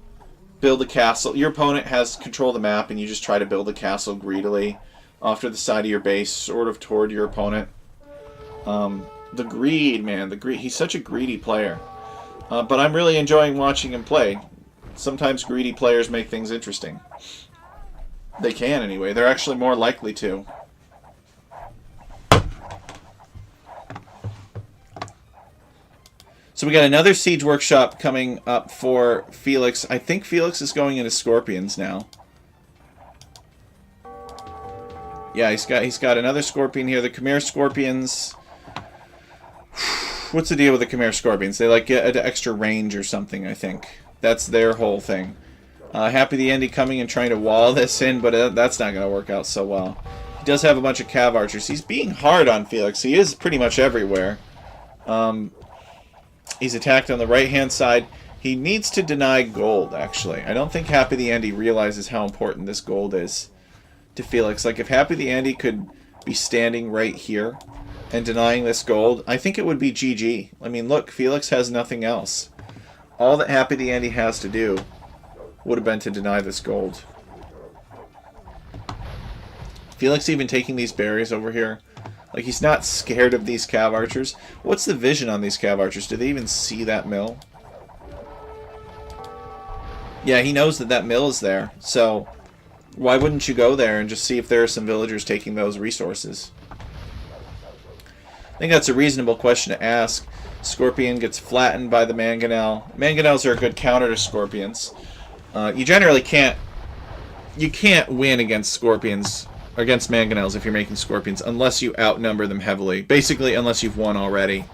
build a castle? Your opponent has control of the map, and you just try to build a castle greedily off to the side of your base, sort of toward your opponent. The greed, man. The greed. He's such a greedy player. But I'm really enjoying watching him play. Sometimes greedy players make things interesting. They can, anyway. They're actually more likely to. So we got another Siege Workshop coming up for Felix. I think Felix is going into Scorpions now. Yeah, he's got another Scorpion here. The Khmer Scorpions. What's the deal with the Khmer Scorpions? They like get an extra range or something, I think. That's their whole thing. Happy the Andy coming and trying to wall this in, but that's not going to work out so well. He does have a bunch of Cav Archers. He's being hard on Felix. He is pretty much everywhere. He's attacked on the right-hand side. He needs to deny gold, actually. I don't think Happy the Andy realizes how important this gold is to Felix. Like, if Happy the Andy could be standing right here and denying this gold, I think it would be GG. I mean, look, Felix has nothing else. All that Happy the Andy has to do would have been to deny this gold. Felix even taking these berries over here. Like, he's not scared of these Cav Archers. What's the vision on these Cav Archers? Do they even see that mill? Yeah, he knows that that mill is there. So, why wouldn't you go there and just see if there are some villagers taking those resources? I think that's a reasonable question to ask. Scorpion gets flattened by the Mangonel. Mangonels are a good counter to Scorpions. You generally can't win against Scorpions, or against Mangonels if you're making Scorpions, unless you outnumber them heavily. Basically, unless you've won already.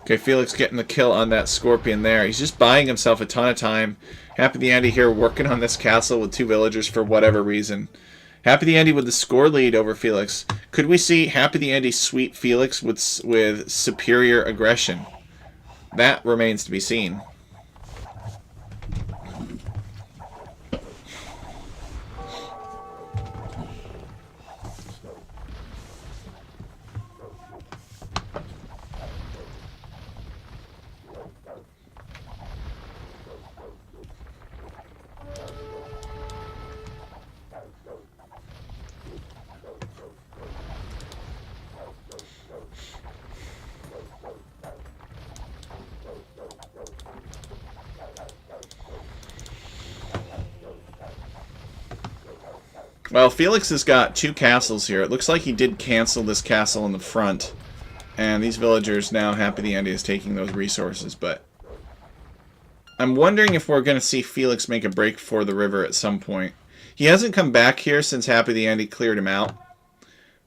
Okay, Felix getting the kill on that Scorpion there. He's just buying himself a ton of time. Happy the Andy here working on this castle with 2 villagers for whatever reason. Happy the Andy with the score lead over Felix. Could we see Happy the Andy sweep Felix with superior aggression? That remains to be seen. Well, Felix has got 2 castles here. It looks like he did cancel this castle in the front. And these villagers now, Happy the Andy is taking those resources. But I'm wondering if we're going to see Felix make a break for the river at some point. He hasn't come back here since Happy the Andy cleared him out.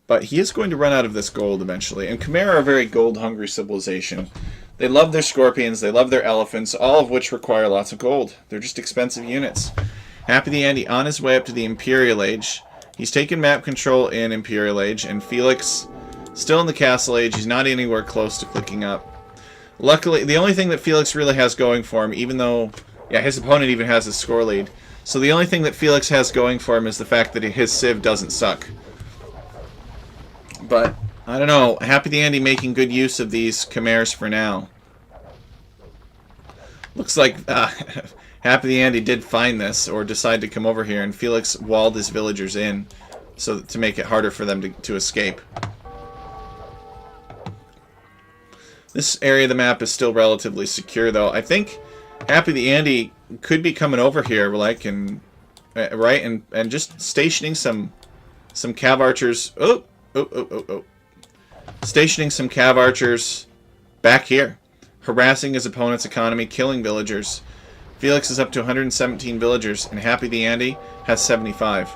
But he is going to run out of this gold eventually. And Khmer are a very gold-hungry civilization. They love their scorpions, they love their elephants, all of which require lots of gold. They're just expensive units. Happy the Andy on his way up to the Imperial Age. He's taken map control in Imperial Age, and Felix still in the Castle Age. He's not anywhere close to clicking up. Luckily, the only thing that Felix really has going for him, even though, yeah, his opponent even has a score lead. So the only thing that Felix has going for him is the fact that his Civ doesn't suck. But, I don't know, Happy the Andy making good use of these Khmers for now. Looks like Happy the Andy did find this, or decide to come over here, and Felix walled his villagers in so to make it harder for them to escape. This area of the map is still relatively secure, though. I think Happy the Andy could be coming over here, like, and right, and just stationing some Cav Archers. Stationing some Cav Archers back here, harassing his opponent's economy, killing villagers. Felix is up to 117 villagers, and Happy the Andy has 75.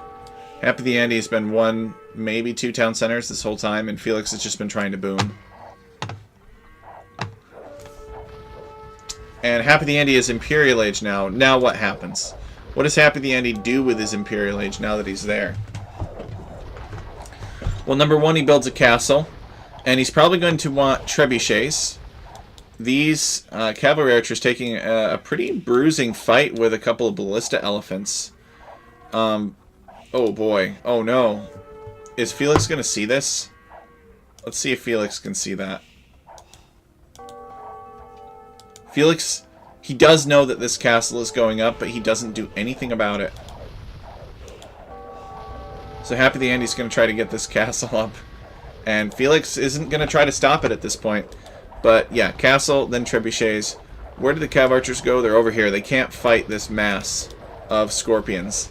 Happy the Andy has been 1, maybe 2 town centers this whole time, and Felix has just been trying to boom. And Happy the Andy is Imperial Age now. Now what happens? What does Happy the Andy do with his Imperial Age now that he's there? Well, number 1, he builds a castle, and he's probably going to want trebuchets. these cavalry archers taking a pretty bruising fight with a couple of ballista elephants. Oh boy. Oh no. Is Felix going to see this? Let's see if Felix can see that. Felix, he does know that this castle is going up, but he doesn't do anything about it. So Happy the Andy's going to try to get this castle up. And Felix isn't going to try to stop it at this point. But yeah, castle, then trebuchets. Where did the cav archers go? They're over here. They can't fight this mass of scorpions.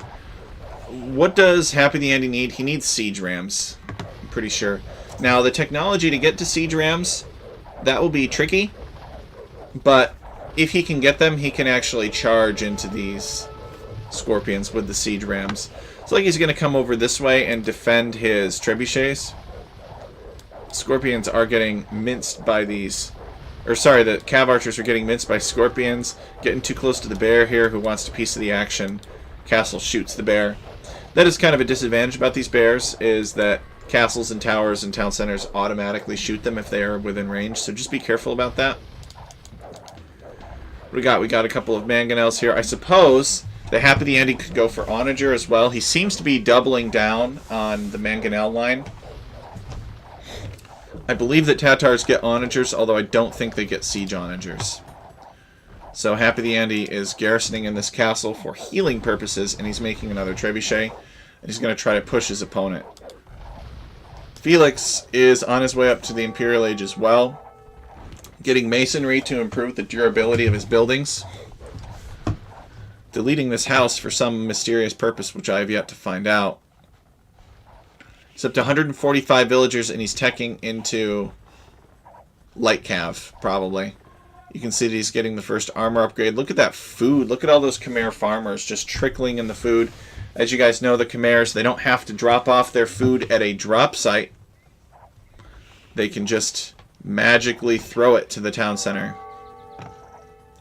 What does Happy the Andy need? He needs siege rams. I'm pretty sure. Now, the technology to get to siege rams, that will be tricky. But if he can get them, he can actually charge into these scorpions with the siege rams. It's like he's going to come over this way and defend his trebuchets. Scorpions are getting minced by these... Or sorry, the cav archers are getting minced by scorpions. Getting too close to the bear here, who wants a piece of the action. Castle shoots the bear. That is kind of a disadvantage about these bears, is that castles and towers and town centers automatically shoot them if they are within range, so just be careful about that. What we got? We got a couple of mangonels here. I suppose the Happy the Andy could go for onager as well. He seems to be doubling down on the mangonel line. I believe that Tatars get onagers, although I don't think they get siege onagers. So Happy the Andy is garrisoning in this castle for healing purposes, and he's making another trebuchet, and he's going to try to push his opponent. Felix is on his way up to the Imperial Age as well, getting masonry to improve the durability of his buildings, deleting this house for some mysterious purpose which I have yet to find out. He's up to 145 villagers, and he's teching into light cav, probably. You can see that he's getting the first armor upgrade. Look at that food. Look at all those Khmer farmers just trickling in the food. As you guys know, the Khmers, they don't have to drop off their food at a drop site. They can just magically throw it to the town center.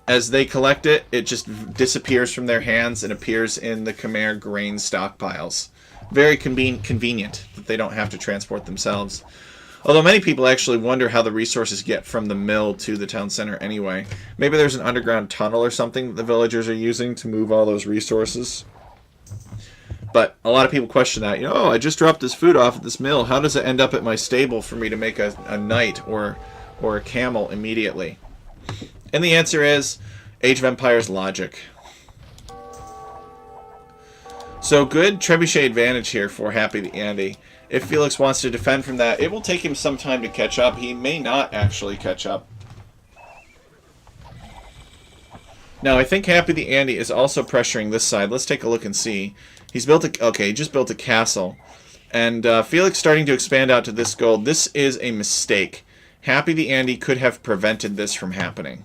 As they collect it, it just disappears from their hands and appears in the Khmer grain stockpiles. Very convenient that they don't have to transport themselves. Although many people actually wonder how the resources get from the mill to the town center anyway. Maybe there's an underground tunnel or something that the villagers are using to move all those resources. But a lot of people question that. You know, oh, I just dropped this food off at this mill. How does it end up at my stable for me to make a knight or a camel immediately? And the answer is Age of Empires logic. So good trebuchet advantage here for Happy the Andy. If Felix wants to defend from that, it will take him some time to catch up. He may not actually catch up. Now, I think Happy the Andy is also pressuring this side. Let's take a look and see. He's built a... Okay, he just built a castle. And Felix starting to expand out to this gold. This is a mistake. Happy the Andy could have prevented this from happening.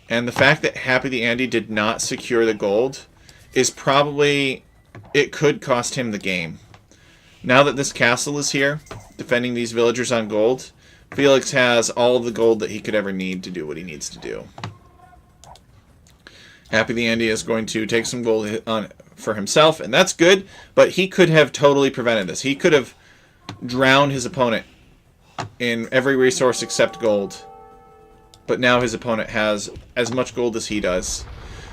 And the fact that Happy the Andy did not secure the gold is probably... It could cost him the game. Now that this castle is here, defending these villagers on gold, Felix has all of the gold that he could ever need to do what he needs to do. Happy the Andy is going to take some gold on for himself, and that's good, but he could have totally prevented this. He could have drowned his opponent in every resource except gold. But now his opponent has as much gold as he does.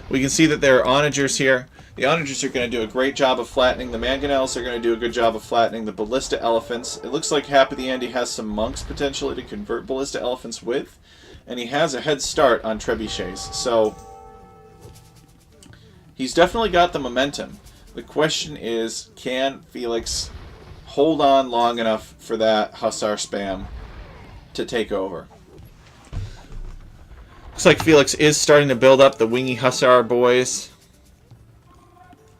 We can see that there are onagers here. The onagers are going to do a great job of flattening the mangonels. They're going to do a good job of flattening the ballista elephants. It looks like Happy the Andy has some monks potentially to convert ballista elephants with. And he has a head start on trebuchets. So he's definitely got the momentum. The question is, can Felix hold on long enough for that Hussar spam to take over? Looks like Felix is starting to build up the wingy Hussar boys.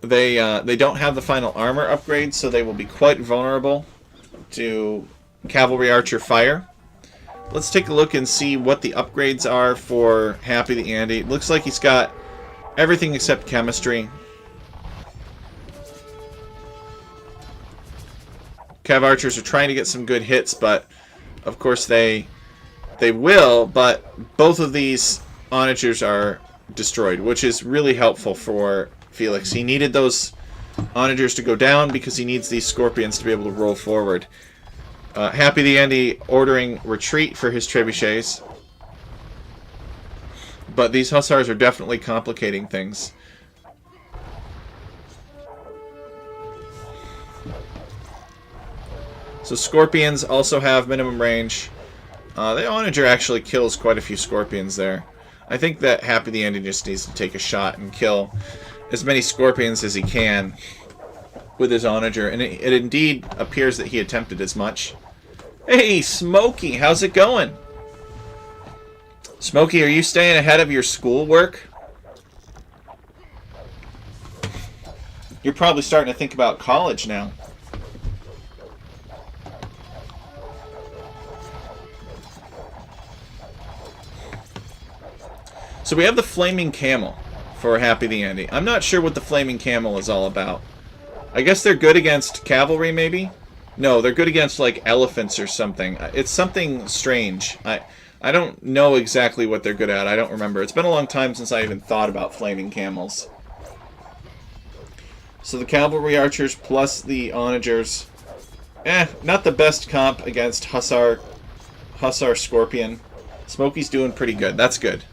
They don't have the final armor upgrade, so they will be quite vulnerable to cavalry archer fire. Let's take a look and see what the upgrades are for Happy the Andy. It looks like he's got everything except chemistry. Cav archers are trying to get some good hits, but of course they will, but both of these onagers are destroyed, which is really helpful for Felix. He needed those onagers to go down because he needs these scorpions to be able to roll forward. Happy the Andy ordering retreat for his trebuchets. But these Hussars are definitely complicating things. So Scorpions also have minimum range. The Onager actually kills quite a few Scorpions there. I think that Happy the Andy just needs to take a shot and kill as many Scorpions as he can with his Onager. And it indeed appears that he attempted as much. Hey, Smokey, how's it going? Smokey, are you staying ahead of your schoolwork? You're probably starting to think about college now. So we have the Flaming Camel for Happy the Andy. I'm not sure what the Flaming Camel is all about. I guess they're good against cavalry, maybe? No, they're good against, like, elephants or something. It's something strange. I don't know exactly what they're good at. I don't remember. It's been a long time since I even thought about Flaming Camels. So the Cavalry Archers plus the Onagers. Not the best comp against Hussar Scorpion. Smokey's doing pretty good. That's good.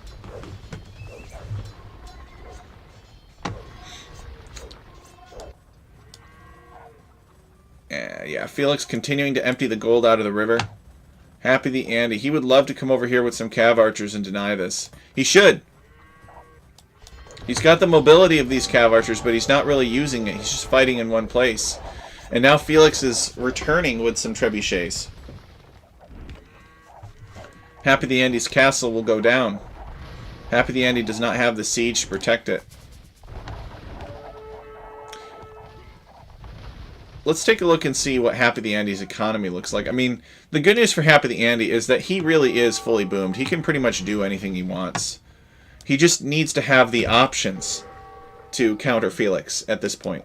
Yeah, Felix continuing to empty the gold out of the river. Happy the Andy. He would love to come over here with some Cav Archers and deny this. He should. He's got the mobility of these Cav Archers, but he's not really using it. He's just fighting in one place. And now Felix is returning with some trebuchets. Happy the Andy's castle will go down. Happy the Andy does not have the siege to protect it. Let's take a look and see what Happy the Andy's economy looks like. I mean, the good news for Happy the Andy is that he really is fully boomed. He can pretty much do anything he wants. He just needs to have the options to counter Felix at this point.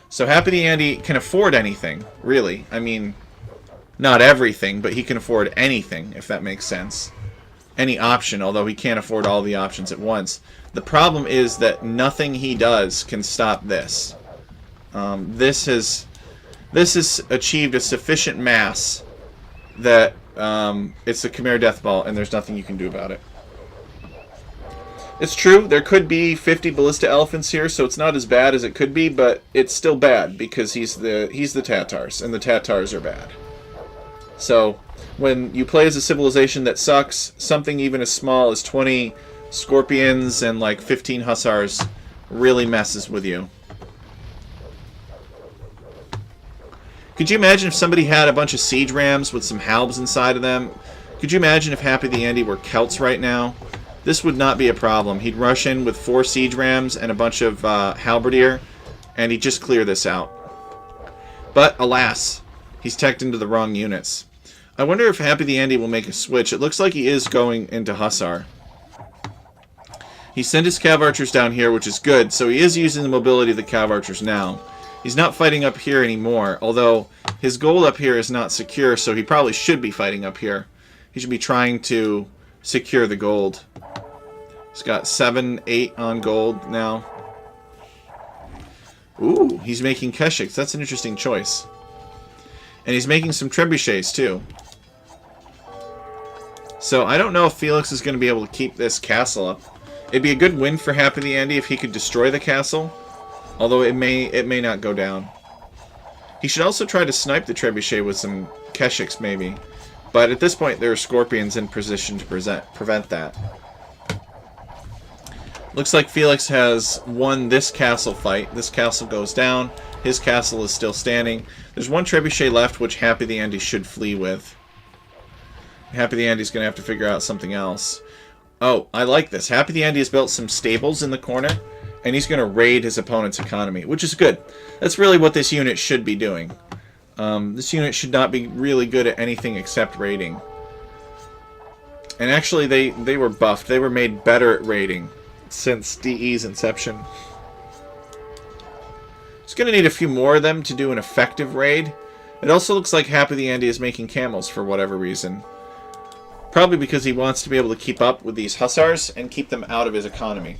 So Happy the Andy can afford anything, really. I mean, not everything, but he can afford anything, if that makes sense. Any option, although he can't afford all the options at once. The problem is that nothing he does can stop this. This has achieved a sufficient mass that it's a Khmer Death Ball, and there's nothing you can do about it. It's true, there could be 50 Ballista Elephants here, so it's not as bad as it could be, but it's still bad, because he's the Tatars, and the Tatars are bad. So, when you play as a civilization that sucks, something even as small as 20 Scorpions and like 15 Hussars really messes with you. Could you imagine if somebody had a bunch of siege rams with some halbs inside of them? Could you imagine if Happy the Andy were Celts right now? This would not be a problem. He'd rush in with 4 siege rams and a bunch of halberdier, and he'd just clear this out. But, alas, he's teched into the wrong units. I wonder if Happy the Andy will make a switch. It looks like he is going into Hussar. He sent his Cav Archers down here, which is good, so he is using the mobility of the Cav Archers now. He's not fighting up here anymore, although his gold up here is not secure, so he probably should be fighting up here. He should be trying to secure the gold. He's got 7, 8 on gold now. Ooh, he's making Keshiks. That's an interesting choice. And he's making some trebuchets, too. So I don't know if Felix is going to be able to keep this castle up. It'd be a good win for Happy the Andy if he could destroy the castle. Although it may not go down. He should also try to snipe the trebuchet with some Keshiks, maybe. But at this point, there are Scorpions in position to prevent that. Looks like Felix has won this castle fight. This castle goes down. His castle is still standing. There's one trebuchet left, which Happy the Andy should flee with. Happy the Andy's going to have to figure out something else. Oh, I like this. Happy the Andy has built some stables in the corner. And he's going to raid his opponent's economy, which is good. That's really what this unit should be doing. This unit should not be really good at anything except raiding. And actually, they were buffed. They were made better at raiding since DE's inception. It's going to need a few more of them to do an effective raid. It also looks like Happy the Andy is making camels for whatever reason. Probably because he wants to be able to keep up with these Hussars and keep them out of his economy.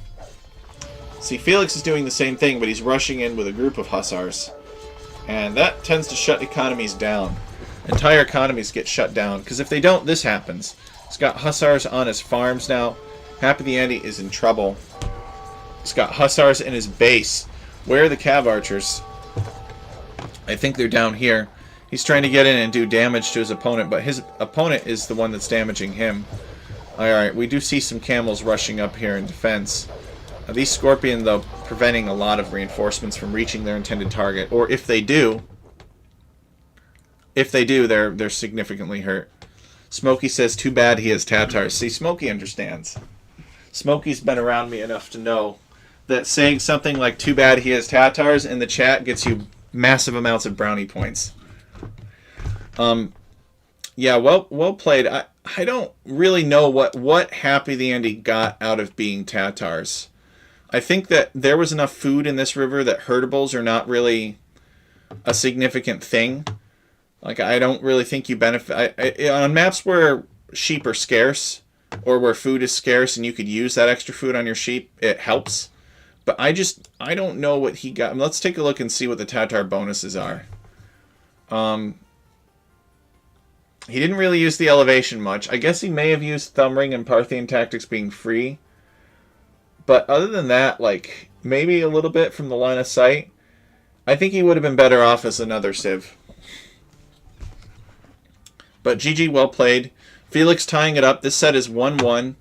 See, Felix is doing the same thing, but he's rushing in with a group of Hussars. And that tends to shut economies down. Entire economies get shut down, because if they don't, this happens. He's got Hussars on his farms now. Happy the Andy is in trouble. He's got Hussars in his base. Where are the Cav Archers? I think they're down here. He's trying to get in and do damage to his opponent, but his opponent is the one that's damaging him. Alright, we do see some camels rushing up here in defense. These Scorpion, though, preventing a lot of reinforcements from reaching their intended target. Or if they do, they're significantly hurt. Smokey says, too bad he has Tatars. See, Smokey understands. Smokey's been around me enough to know that saying something like, too bad he has Tatars, in the chat gets you massive amounts of brownie points. Yeah, well played. I don't really know what Happy the Andy got out of being Tatars. I think that there was enough food in this river that herdables are not really a significant thing. Like, I don't really think you benefit... on maps where sheep are scarce, or where food is scarce and you could use that extra food on your sheep, it helps. But I don't know what he got. Let's take a look and see what the Tatar bonuses are. He didn't really use the elevation much. I guess he may have used Thumb Ring and Parthian Tactics being free. But other than that, like, maybe a little bit from the line of sight. I think he would have been better off as another Civ. But GG, well played. Felix tying it up. This set is 1-1.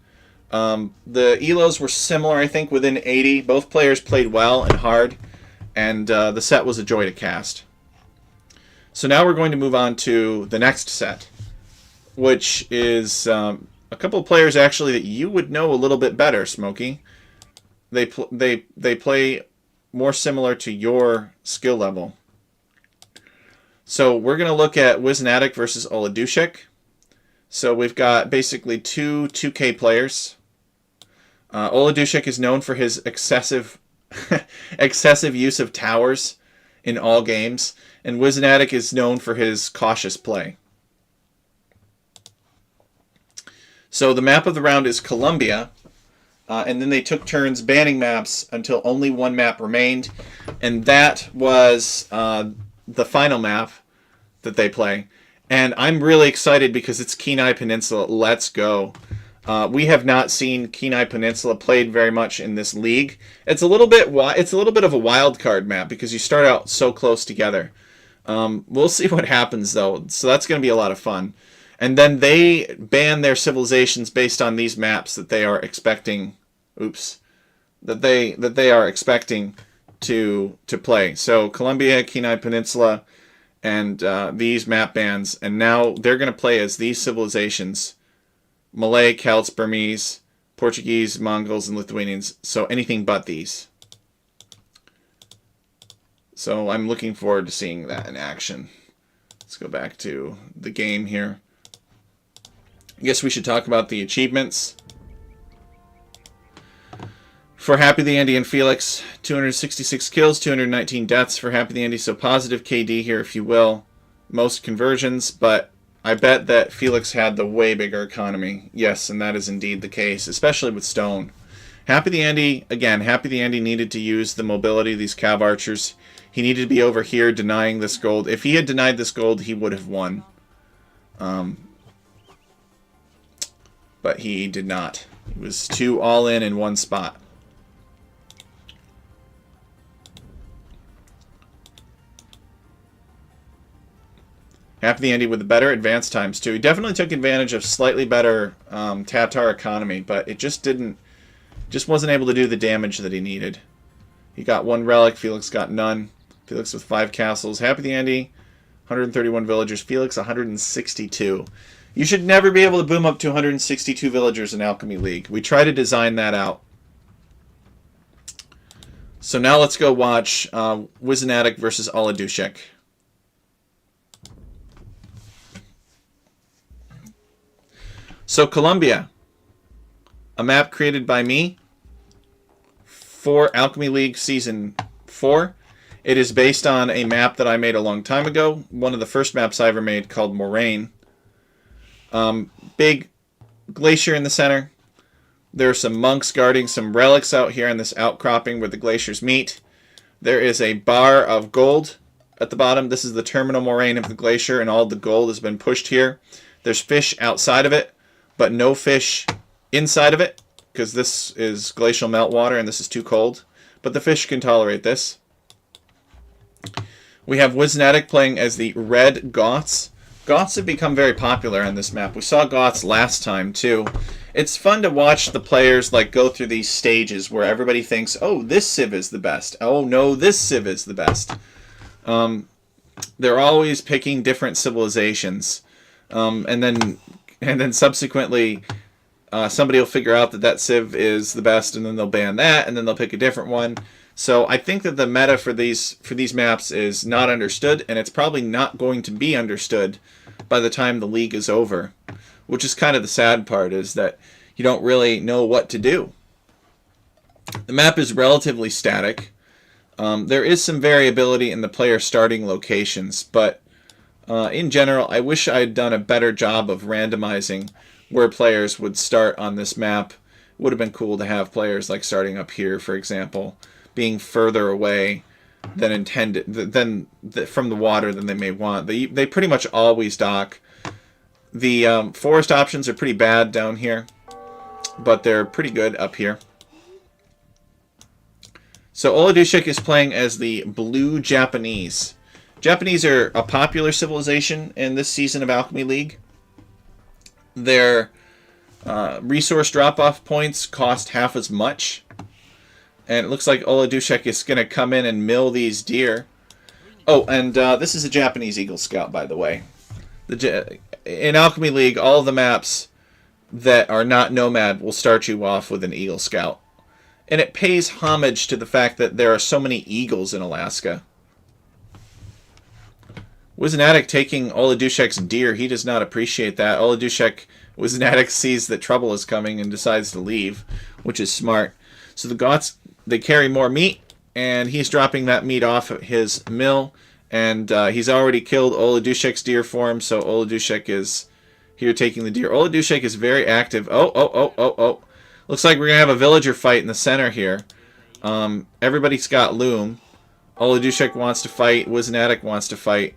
The elos were similar, I think, within 80. Both players played well and hard. And the set was a joy to cast. So now we're going to move on to the next set, which is a couple of players actually that you would know a little bit better, Smokey. They play more similar to your skill level. So we're going to look at Wisnatic versus Oladushek. So we've got basically two 2K players. Oladushek is known for his excessive use of towers in all games, and Wisnatic is known for his cautious play. So the map of the round is Colombia, and then they took turns banning maps until only one map remained, and that was the final map that they play. And I'm really excited because it's Kenai Peninsula. Let's go. We have not seen Kenai Peninsula played very much in this league. It's a little bit of a wild card map because you start out so close together. We'll see what happens though. So that's going to be a lot of fun. And then they ban their civilizations based on these maps that they are expecting. That they are expecting to play. So Colombia, Kenai Peninsula, and these map bans, and now they're going to play as these civilizations: Malay, Celts, Burmese, Portuguese, Mongols, and Lithuanians. So anything but these. So I'm looking forward to seeing that in action. Let's go back to the game here. I guess we should talk about the achievements. For Happy the Andy and Felix, 266 kills, 219 deaths for Happy the Andy, so positive KD here, if you will. Most conversions, but I bet that Felix had the way bigger economy. Yes, and that is indeed the case, especially with Stone. Happy the Andy, again, Happy the Andy needed to use the mobility of these Cav Archers. He needed to be over here denying this gold. If he had denied this gold, he would have won. But he did not. He was too all in one spot. Happy the Andy with the better advance times too. He definitely took advantage of slightly better Tatar economy, but it just wasn't able to do the damage that he needed. He got one relic, Felix got none. Felix with 5 castles. Happy the Andy, 131 villagers. Felix 162. You should never be able to boom up to 162 villagers in Alchemy League. We try to design that out. So now let's go watch Wisnatic versus Oladushek. So Colombia, a map created by me for Alchemy League Season 4. It is based on a map that I made a long time ago, one of the first maps I ever made, called Moraine. Big glacier in the center. There are some monks guarding some relics out here in this outcropping where the glaciers meet. There is a bar of gold at the bottom. This is the terminal moraine of the glacier, and all the gold has been pushed here. There's fish outside of it, but no fish inside of it. because this is glacial meltwater and this is too cold. But the fish can tolerate this. We have Wisnatic playing as the red Goths. Goths have become very popular on this map. We saw Goths last time too. It's fun to watch the players like go through these stages where everybody thinks, oh, this civ is the best. Oh no, this civ is the best. They're always picking different civilizations. And then subsequently somebody will figure out that that civ is the best, and then they'll ban that, and then they'll pick a different one. So I think that the meta for these maps is not understood, and it's probably not going to be understood by the time the league is over, which is kind of the sad part, is that you don't really know what to do. The map is relatively static. There is some variability in the player starting locations, but in general, I wish I had done a better job of randomizing where players would start on this map. It would have been cool to have players like starting up here, for example, being further away than intended from the water than they may want. They pretty much always dock. The forest options are pretty bad down here, but they're pretty good up here. So Oladushik is playing as the blue Japanese. Japanese are a popular civilization in this season of Alchemy League. Their resource drop-off points cost half as much. And it looks like Oladushik is going to come in and mill these deer. Oh, and this is a Japanese Eagle Scout, by the way. In Alchemy League, all of the maps that are not Nomad will start you off with an Eagle Scout. And it pays homage to the fact that there are so many eagles in Alaska. Wisnatic taking Oladushek's deer, he does not appreciate that. Wisnatic sees that trouble is coming and decides to leave, which is smart. So the Goths, they carry more meat, and he's dropping that meat off at his mill, and he's already killed Oladushek's deer for him, so Oladushek is here taking the deer. Oladushek is very active. Oh. Looks like we're going to have a villager fight in the center here. Everybody's got loom. Oladushek wants to fight. Wisnatic wants to fight.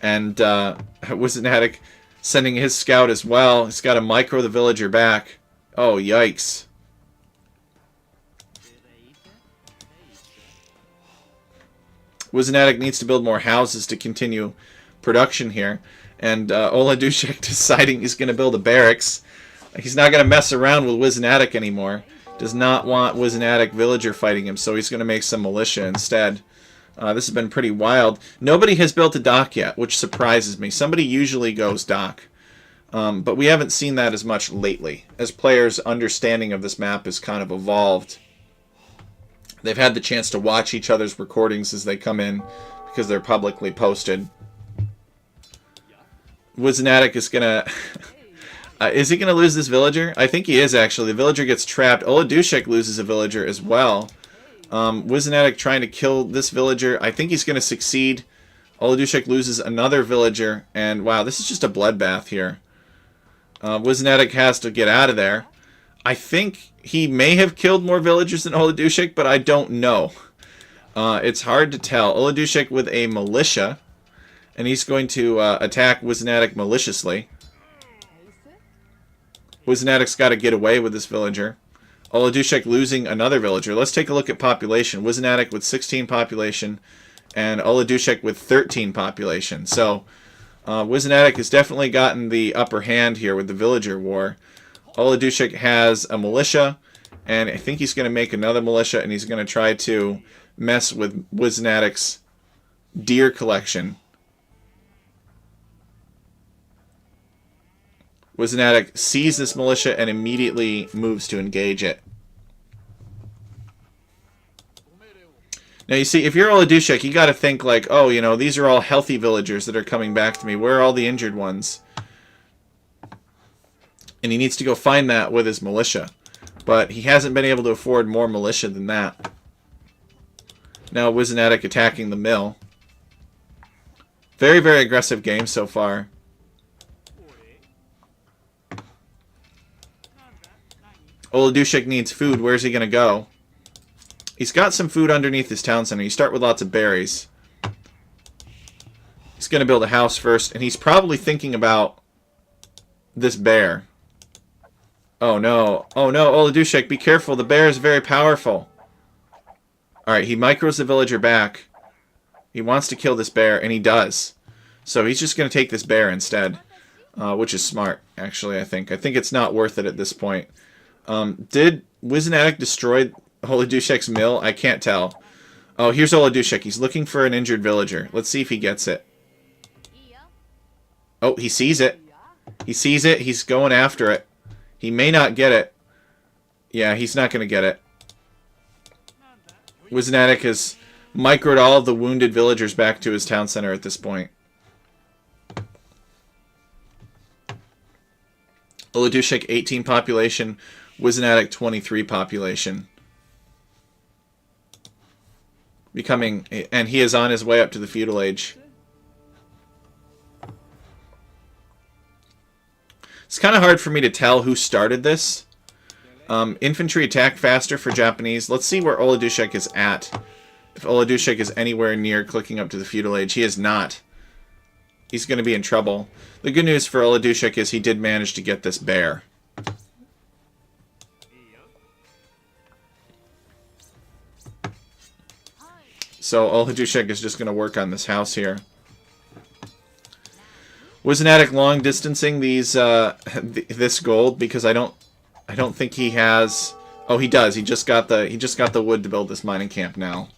And Wisnatic sending his scout as well. He's got to micro the villager back. Oh, yikes. Wisnatic needs to build more houses to continue production here. And Oladushek deciding he's going to build a barracks. He's not going to mess around with Wisnatic anymore. Does not want Wisnatic villager fighting him, so he's going to make some militia instead. This has been pretty wild. Nobody has built a dock yet, which surprises me. Somebody usually goes dock. But we haven't seen that as much lately, as players' understanding of this map has kind of evolved. They've had the chance to watch each other's recordings as they come in, because they're publicly posted. Wisnatic is going to... is he going to lose this villager? I think he is, actually. The villager gets trapped. Oladushek loses a villager as well. Wisnatic trying to kill this villager. I think he's going to succeed. Oladushek loses another villager. And, wow, this is just a bloodbath here. Wisnatic has to get out of there. I think he may have killed more villagers than Oladushek, but I don't know. It's hard to tell. Oladushek with a militia. And he's going to attack Wisnatic maliciously. Wisnatic's got to get away with this villager. Oladushek losing another villager. Let's take a look at population. Wisnatic with 16 population and Oladushek with 13 population. So Wisnatic has definitely gotten the upper hand here with the villager war. Oladushek has a militia, and I think he's going to make another militia, and he's going to try to mess with Wisnatic's deer collection. Wisnatic sees this militia and immediately moves to engage it. Now you see, if you're Oladushek, you got to think like, oh, you know, these are all healthy villagers that are coming back to me. Where are all the injured ones? And he needs to go find that with his militia. But he hasn't been able to afford more militia than that. Now Wisnatic attacking the mill. Very, very aggressive game so far. Oladushek needs food. Where's he going to go? He's got some food underneath his town center. You start with lots of berries. He's going to build a house first, and he's probably thinking about this bear. Oh no. Oh no, Oladushek, be careful. The bear is very powerful. Alright, he micros the villager back. He wants to kill this bear, and he does. So he's just going to take this bear instead. Which is smart, actually, I think. I think it's not worth it at this point. Did Wizanatic destroy Oladushek's mill? I can't tell. Oh, here's Oladushek. He's looking for an injured villager. Let's see if he gets it. Oh, he sees it. He sees it. He's going after it. He may not get it. Yeah, he's not going to get it. Wizanatic has microed all of the wounded villagers back to his town center at this point. Oladushek 18 population, Wizanatic 23 population. Becoming, and he is on his way up to the feudal age. It's kind of hard for me to tell who started this. Infantry attack faster for Japanese. Let's see where Oladushek is at. If Oladushek is anywhere near clicking up to the feudal age. He is not. He's going to be in trouble. The good news for Oladushek is he did manage to get this bear. So Oladushek is just going to work on this house here. Wizanatic long distancing these this gold because I don't think he has. Oh, he does. He just got the wood to build this mining camp now.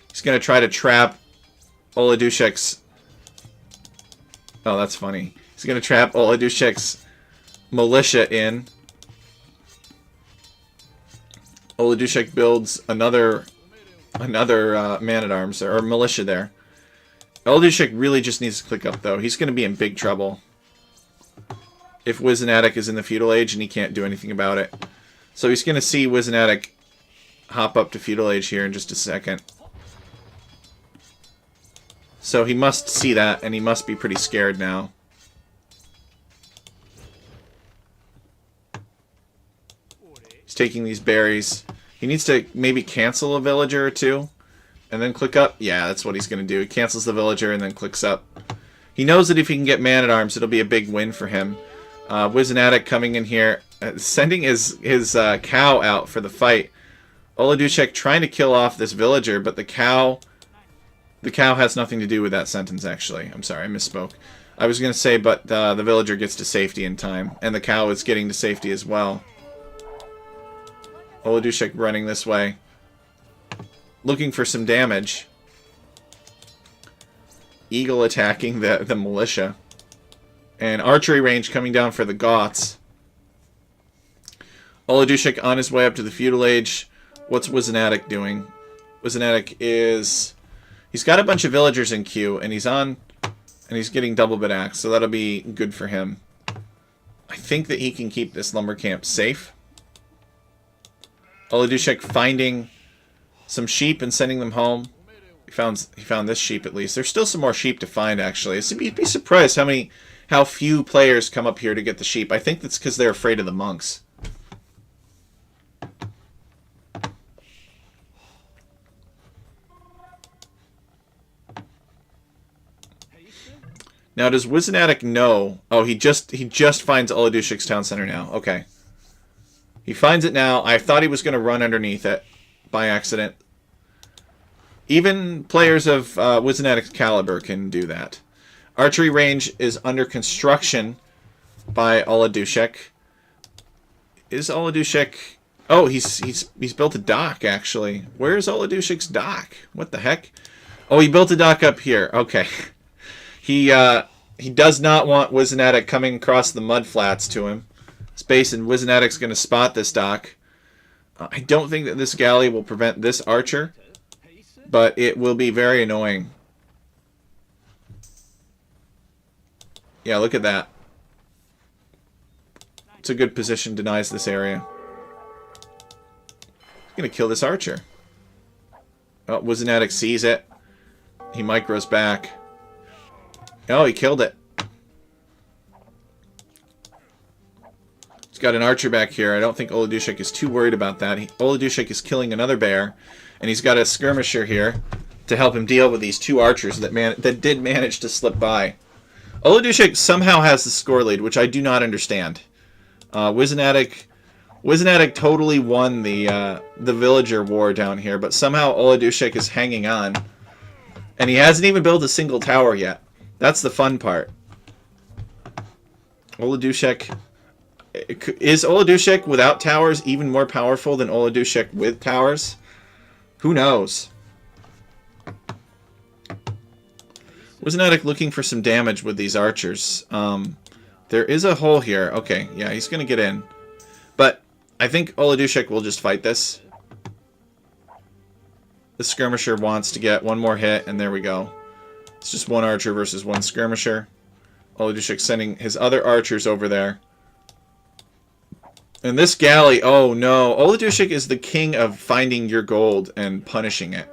He's going to try to trap Oladushek's... Oh, that's funny. He's going to trap Oladushek's militia in. Oladushek builds another man-at-arms, or militia there. Oladushek really just needs to click up, though. He's going to be in big trouble if Wizanatic is in the feudal age and he can't do anything about it. So he's going to see Wizanatic hop up to feudal age here in just a second. So he must see that, and he must be pretty scared now. He's taking these berries. He needs to maybe cancel a villager or two, and then click up. Yeah, that's what he's going to do. He cancels the villager and then clicks up. He knows that if he can get man-at-arms, it'll be a big win for him. Wizanatic coming in here, sending his cow out for the fight. Oladushek trying to kill off this villager, but the cow has nothing to do with that sentence, actually. I'm sorry, I misspoke. I was going to say, but the villager gets to safety in time, and the cow is getting to safety as well. Oladushek running this way, looking for some damage. Eagle attacking the militia. And archery range coming down for the Goths. Oladushek on his way up to the feudal age. What's Wizanatic doing? Wizanatic is... He's got a bunch of villagers in queue, and he's getting double bit axe, so that'll be good for him. I think that he can keep this lumber camp safe. Oladushek finding some sheep and sending them home. He found this sheep at least. There's still some more sheep to find, actually. You'd be surprised how few players come up here to get the sheep. I think that's because they're afraid of the monks. Now, does Wizanatic know? Oh, he just finds Oladushek's town center now. Okay. He finds it now. I thought he was going to run underneath it by accident. Even players of Wizanatic's caliber can do that. Archery range is under construction by Oladushek. Is Oladushek... Oh, he's built a dock, actually. Where's Oladushek's dock? What the heck? Oh, he built a dock up here. Okay. He does not want Wizanatic coming across the mud flats to him. Space, and Wizanatic's going to spot this dock. I don't think that this galley will prevent this archer, but it will be very annoying. Yeah, look at that. It's a good position, denies this area. He's going to kill this archer. Oh, Wizanatic sees it. He micros back. Oh, he killed it. He's got an archer back here. I don't think Oladushek is too worried about that. Oladushek is killing another bear, and he's got a skirmisher here to help him deal with these two archers that did manage to slip by. Oladushik somehow has the score lead, which I do not understand. Wizanatic totally won the villager war down here, but somehow Oladushik is hanging on. And he hasn't even built a single tower yet. That's the fun part. Oladushik... Is Oladushik without towers even more powerful than Oladushik with towers? Who knows? Wizanatic looking for some damage with these archers. There is a hole here. Okay, yeah, he's going to get in. But I think Oladushik will just fight this. The skirmisher wants to get one more hit, and there we go. It's just one archer versus one skirmisher. Oladushik sending his other archers over there. And this galley, oh no. Oladushik is the king of finding your gold and punishing it.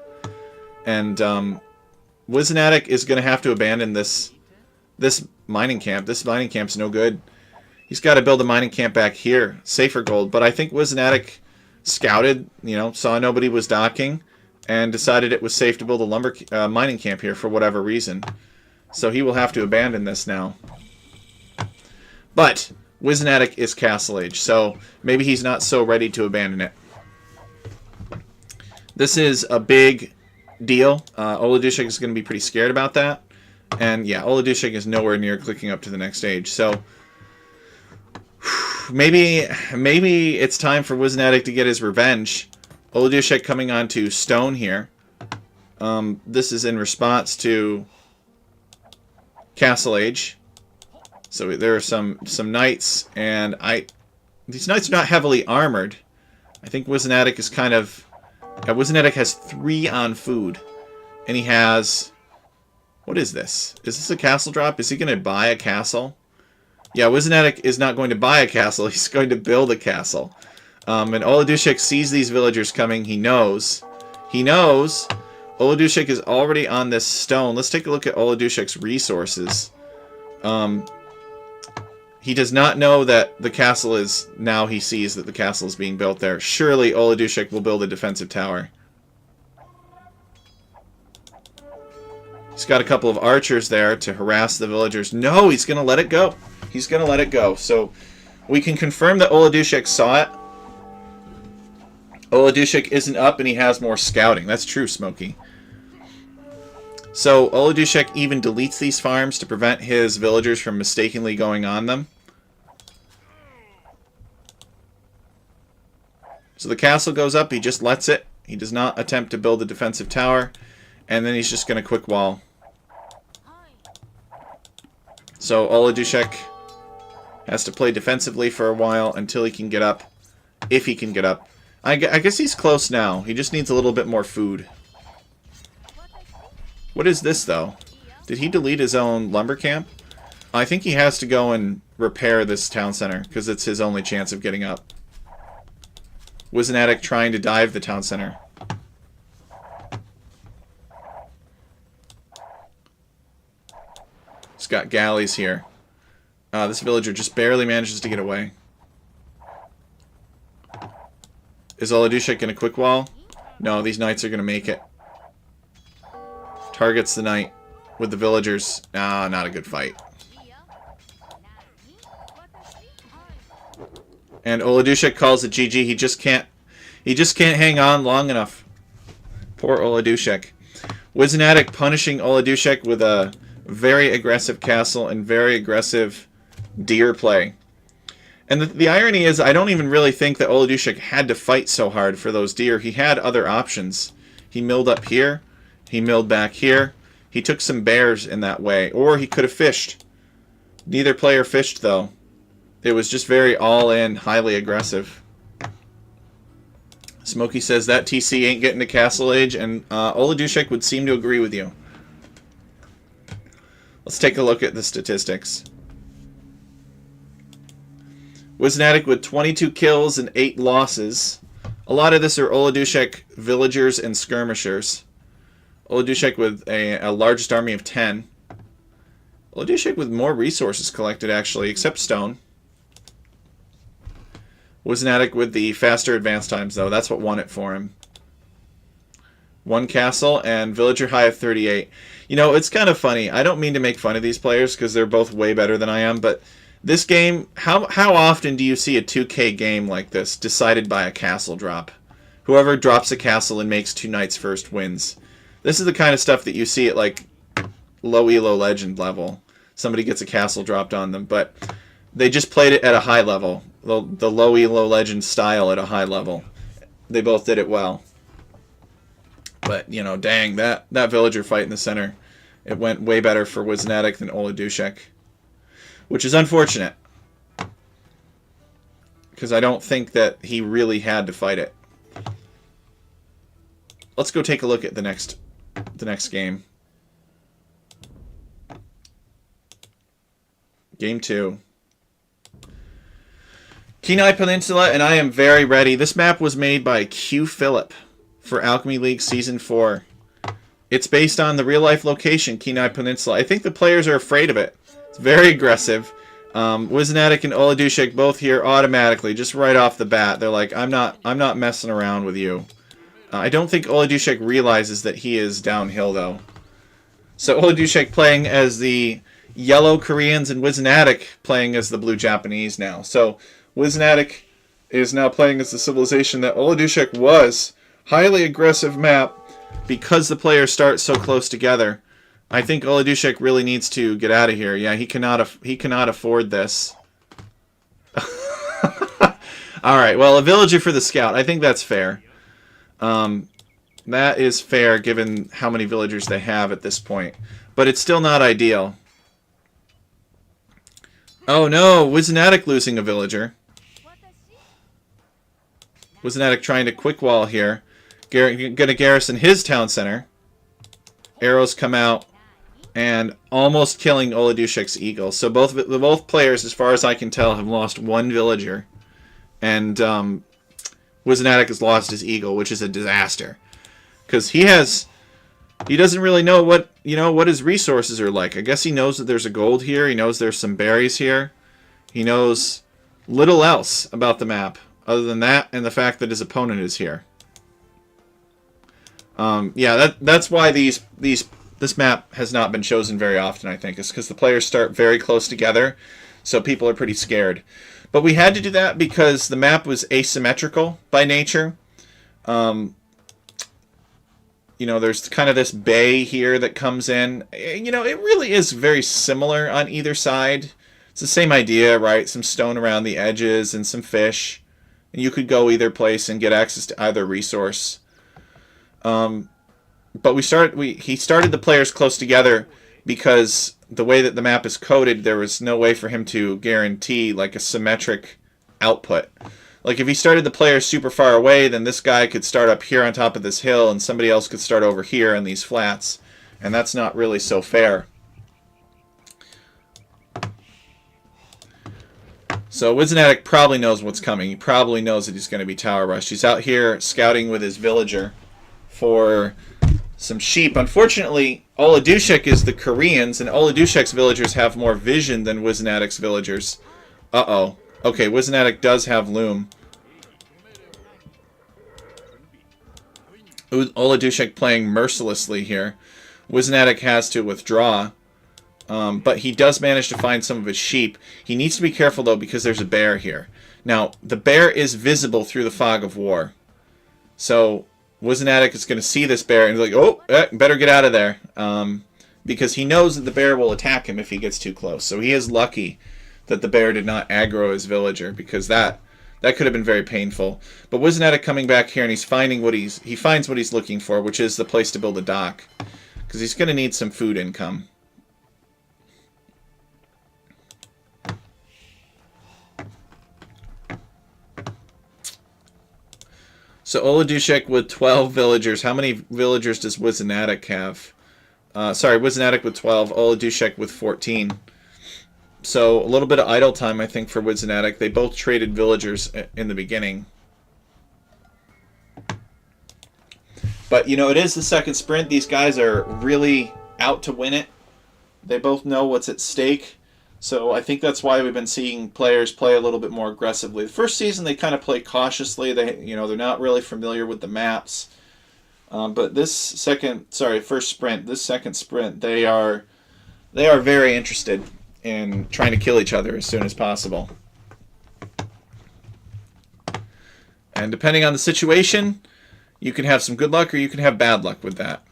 And Wizanatic is going to have to abandon this mining camp. This mining camp's no good. He's got to build a mining camp back here. Safer gold. But I think Wizanatic scouted, saw nobody was docking, and decided it was safe to build a mining camp here for whatever reason. So he will have to abandon this now. But Wizanatic is Castle Age, so maybe he's not so ready to abandon it. This is a big deal. Oladushik is going to be pretty scared about that. And yeah, Oladushik is nowhere near clicking up to the next stage. So maybe it's time for Wizanatic to get his revenge. Oladushik coming onto stone here. This is in response to Castle Age. So there are some knights, and these knights are not heavily armored. I think Wizanatic is kind of... Wizanatic has 3 on food, and he has... What is this? Is this a castle drop? Is he going to buy a castle? Yeah, Wizanatic is not going to buy a castle. He's going to build a castle. And Oladushik sees these villagers coming. He knows. He knows. Oladushik is already on this stone. Let's take a look at Oladushik's resources. He does not know that the castle is... Now he sees that the castle is being built there. Surely Oladushik will build a defensive tower. He's got a couple of archers there to harass the villagers. No, he's going to let it go. He's going to let it go. So we can confirm that Oladushik saw it. Oladushik isn't up and he has more scouting. That's true, Smokey. So Oladushik even deletes these farms to prevent his villagers from mistakenly going on them. So the castle goes up, he just lets it. He does not attempt to build a defensive tower. And then he's just going to quick wall. So Oladushik has to play defensively for a while until he can get up. If he can get up. I guess he's close now. He just needs a little bit more food. What is this, though? Did he delete his own lumber camp? I think he has to go and repair this town center, because it's his only chance of getting up. Wizanatic trying to dive the town center. He's got galleys here. This villager just barely manages to get away. Is Oladushik going to quick wall? No, these knights are going to make it. Targets the knight with the villagers. Ah, not a good fight. And Oladushik calls it GG. He just can't hang on long enough. Poor Oladushik. Wizanatic punishing Oladushik with a very aggressive castle and very aggressive deer play. And the irony is, I don't even really think that Oladushik had to fight so hard for those deer. He had other options. He milled up here. He milled back here. He took some bears in that way. Or he could have fished. Neither player fished, though. It was just very all-in, highly aggressive. Smokey says that TC ain't getting to Castle Age, and Oladushik would seem to agree with you. Let's take a look at the statistics. Wizanatic with 22 kills and 8 losses. A lot of this are Oladushik villagers and skirmishers. Oladushik with a largest army of 10. Oladushik with more resources collected, actually, except stone. Wizanatic with the faster advance times, though. That's what won it for him. 1 castle, and villager high of 38. You know, it's kind of funny. I don't mean to make fun of these players because they're both way better than I am, but this game, how often do you see a 2K game like this decided by a castle drop? Whoever drops a castle and makes 2 knights first wins. This is the kind of stuff that you see at like low elo legend level. Somebody gets a castle dropped on them, but they just played it at a high level. The low elo legend style at a high level. They both did it well. But, you know, dang, that villager fight in the center, it went way better for Wisnatic than Oladushek. Which is unfortunate. Because I don't think that he really had to fight it. Let's go take a look at the next game. Game 2. Kenai Peninsula, and I am very ready. This map was made by Q Phillip for Alchemy League Season 4. It's based on the real-life location, Kenai Peninsula. I think the players are afraid of it. It's very aggressive. Wisnatic and Oladushek both here automatically, just right off the bat. They're like, I'm not messing around with you. I don't think Oladushek realizes that he is downhill, though. So Oladushek playing as the yellow Koreans and Wisnatic playing as the blue Japanese now. So Wisnatic is now playing as the civilization that Oladushek was. Highly aggressive map because the players start so close together. I think Oladushek really needs to get out of here. Yeah, he cannot afford this. All right, well, a villager for the scout. I think that's fair. That is fair given how many villagers they have at this point. But it's still not ideal. Oh no, Wisnatic losing a villager. Wisnatic trying to quick wall here. Gonna garrison his town center. Arrows come out and almost killing Oladushek's eagle. So both players, as far as I can tell, have lost 1 villager. And Wisnatic has lost his eagle, which is a disaster. Because he doesn't really know what his resources are like. I guess he knows that there's a gold here. He knows there's some berries here. He knows little else about the map other than that and the fact that his opponent is here. Yeah, that's why this map has not been chosen very often, I think. It's because the players start very close together, so people are pretty scared. But we had to do that because the map was asymmetrical by nature. You know, there's kind of this bay here that comes in. You know, it really is very similar on either side. It's the same idea, right? Some stone around the edges and some fish. And you could go either place and get access to either resource. But he started the players close together because the way that the map is coded, there was no way for him to guarantee like a symmetric output. Like if he started the players super far away, then this guy could start up here on top of this hill and somebody else could start over here on these flats. And that's not really so fair. So Wisnatic probably knows what's coming. He probably knows that he's going to be tower rushed. He's out here scouting with his villager for some sheep. Unfortunately, Oladushek is the Koreans, and Oladushek's villagers have more vision than Wisnatic's villagers. Uh-oh. Okay, Wisnatic does have loom. Oladushek playing mercilessly here. Wisnatic has to withdraw. But he does manage to find some of his sheep. He needs to be careful, though, because there's a bear here. Now, the bear is visible through the fog of war. So Wisnatic is going to see this bear and be like, oh, better get out of there. Because he knows that the bear will attack him if he gets too close. So he is lucky that the bear did not aggro his villager, because that could have been very painful. But Wisnatic coming back here and he finds what he's looking for, which is the place to build a dock. Because he's going to need some food income. So Oladushek with 12 villagers. How many villagers does Wisnatic have? Wisnatic with 12, Oladushek with 14. So a little bit of idle time, I think, for Wisnatic. They both traded villagers in the beginning. But, you know, it is the second sprint. These guys are really out to win it. They both know what's at stake. So I think that's why we've been seeing players play a little bit more aggressively. The first season they kind of play cautiously. They're not really familiar with the maps. But first sprint, this second sprint, they are very interested in trying to kill each other as soon as possible. And depending on the situation, you can have some good luck or you can have bad luck with that.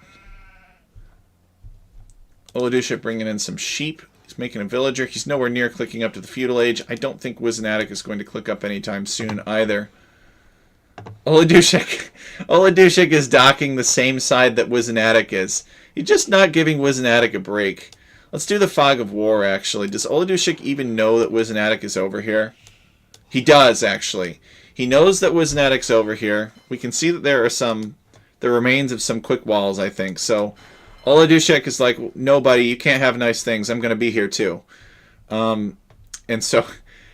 Oladushek bringing in some sheep. He's making a villager. He's nowhere near clicking up to the feudal age. I don't think Wizenatic is going to click up anytime soon either. Oladushek is docking the same side that Wizenatic is. He's just not giving Wizenatic a break. Let's do the Fog of War, actually. Does Oladushek even know that Wizenatic is over here? He does, actually. He knows that Wizenatic's over here. We can see that there are the remains of some quick walls, I think. So Oladushek is like, no, buddy, you can't have nice things. I'm going to be here, too. And so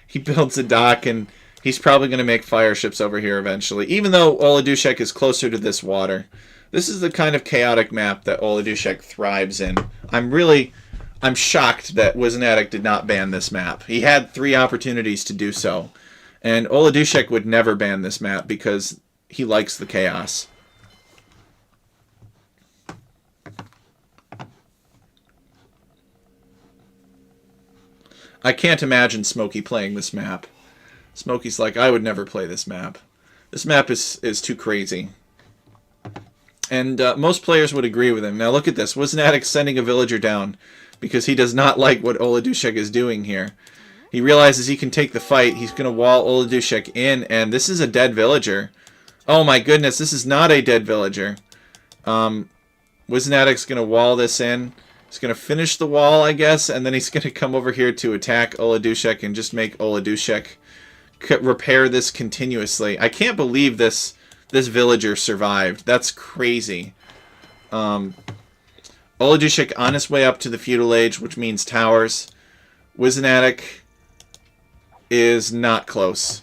he builds a dock, and he's probably going to make fire ships over here eventually, even though Oladushek is closer to this water. This is the kind of chaotic map that Oladushek thrives in. I'm shocked that Wizenatic did not ban this map. He had 3 opportunities to do so. And Oladushek would never ban this map because he likes the chaos. I can't imagine Smokey playing this map. Smokey's like, I would never play this map. This map is too crazy. And most players would agree with him. Now look at this. Wizenatic sending a villager down because he does not like what Oladushek is doing here. He realizes he can take the fight. He's going to wall Oladushek in, and this is a dead villager. Oh my goodness, this is not a dead villager. Wizenatic's going to wall this in. He's going to finish the wall, I guess, and then he's going to come over here to attack Oladushek and just make Oladushek repair this continuously. I can't believe this villager survived. That's crazy. Oladushek on his way up to the feudal age, which means towers. Wizenatic is not close.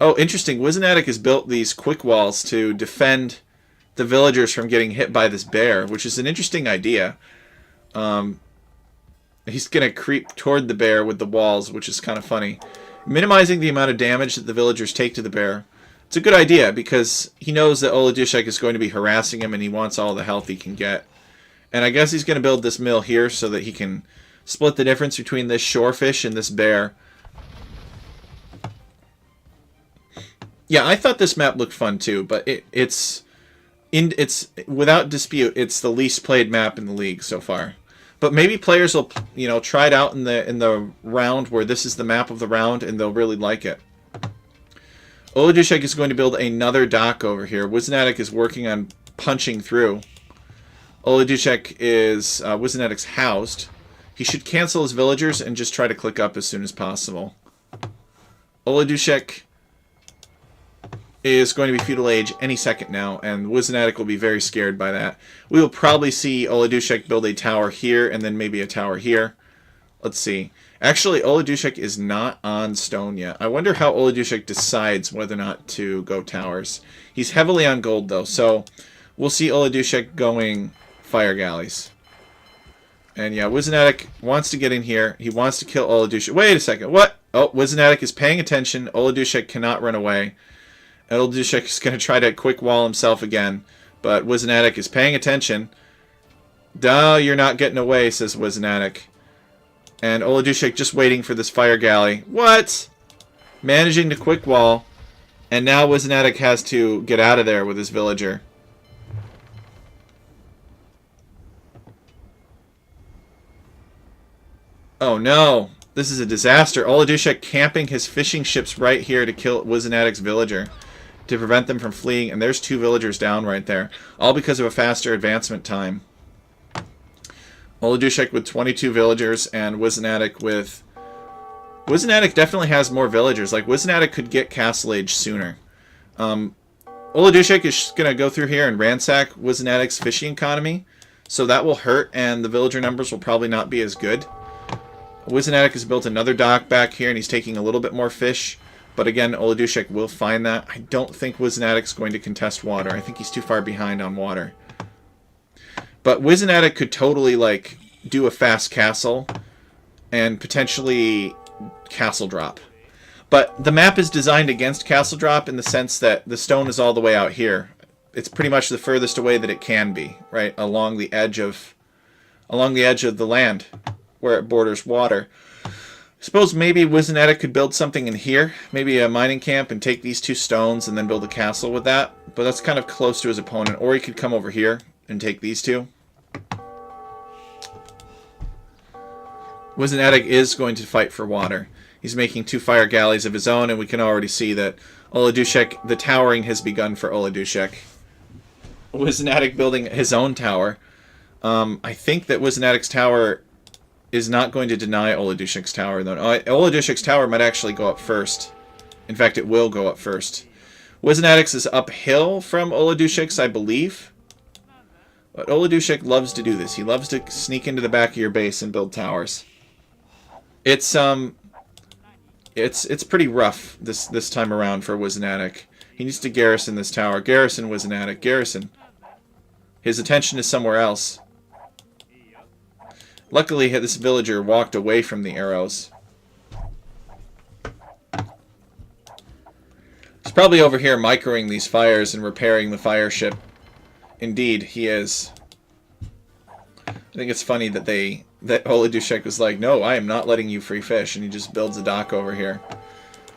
Oh, interesting. Wizenatic has built these quick walls to defend the villagers from getting hit by this bear, which is an interesting idea. He's going to creep toward the bear with the walls, which is kind of funny. Minimizing the amount of damage that the villagers take to the bear. It's a good idea because he knows that Oladushek is going to be harassing him and he wants all the health he can get. And I guess he's going to build this mill here so that he can split the difference between this shorefish and this bear. Yeah, I thought this map looked fun too, but it's without dispute, it's the least played map in the league so far. But maybe players will, try it out in the round where this is the map of the round and they'll really like it. Oladushek is going to build another dock over here. Wizenatic is working on punching through. Oladushek is Wizenatic's housed. He should cancel his villagers and just try to click up as soon as possible. Oladushek is going to be feudal age any second now, and Wizenatic will be very scared by that. We will probably see Oladushek build a tower here and then maybe a tower here. Let's see. Actually, Oladushek is not on stone yet. I wonder how Oladushek decides whether or not to go towers. He's heavily on gold, though, so we'll see Oladushek going fire galleys. And yeah, Wizenatic wants to get in here. He wants to kill Oladushek. Wait a second. What? Oh, Wizenatic is paying attention. Oladushek cannot run away. Oladushek is going to try to quick wall himself again. But Wizenatic is paying attention. Duh, you're not getting away, says Wizenatic. And Oladushek just waiting for this fire galley. What? Managing to quick wall. And now Wizenatic has to get out of there with his villager. Oh no. This is a disaster. Oladushek camping his fishing ships right here to kill Wizenatic's villager. To prevent them from fleeing. And there's 2 villagers down right there. All because of a faster advancement time. Oladushek with 22 villagers and Wizenatic with... Wizenatic definitely has more villagers. Like, Wizenatic could get Castle Age sooner. Oladushek is going to go through here and ransack Wizenatic's fishing economy. So that will hurt, and the villager numbers will probably not be as good. Wizenatic has built another dock back here, and he's taking a little bit more fish. But again, Oladushek will find that. I don't think Wizenatic's going to contest water. I think he's too far behind on water. But Wizenatic could totally, like, do a fast castle and potentially castle drop. But the map is designed against castle drop in the sense that the stone is all the way out here. it's pretty much the furthest away that it can be, right? Along the edge of the land where it borders water. I suppose maybe Wizenatic could build something in here, maybe a mining camp, and take these 2 stones and then build a castle with that. But that's kind of close to his opponent. Or he could come over here and take these 2. Wizenatic is going to fight for water. He's making 2 fire galleys of his own, and we can already see that Oladushek, the towering has begun for Oladushek. Wizenatic building his own tower. I think that Wizenatic's tower is not going to deny Oladushek's tower, though. Oladushek's tower might actually go up first. In fact, it will go up first. Wizenatic's is uphill from Oladushek's, I believe. But Oladushek loves to do this. He loves to sneak into the back of your base and build towers. It's pretty rough this time around for Wizenatic. He needs to garrison this tower. Garrison Wizenatic. Garrison. His attention is somewhere else. Luckily, this villager walked away from the arrows. He's probably over here microing these fires and repairing the fire ship. Indeed, he is. I think it's funny that Oladushek was like, no, I am not letting you free fish, and he just builds a dock over here.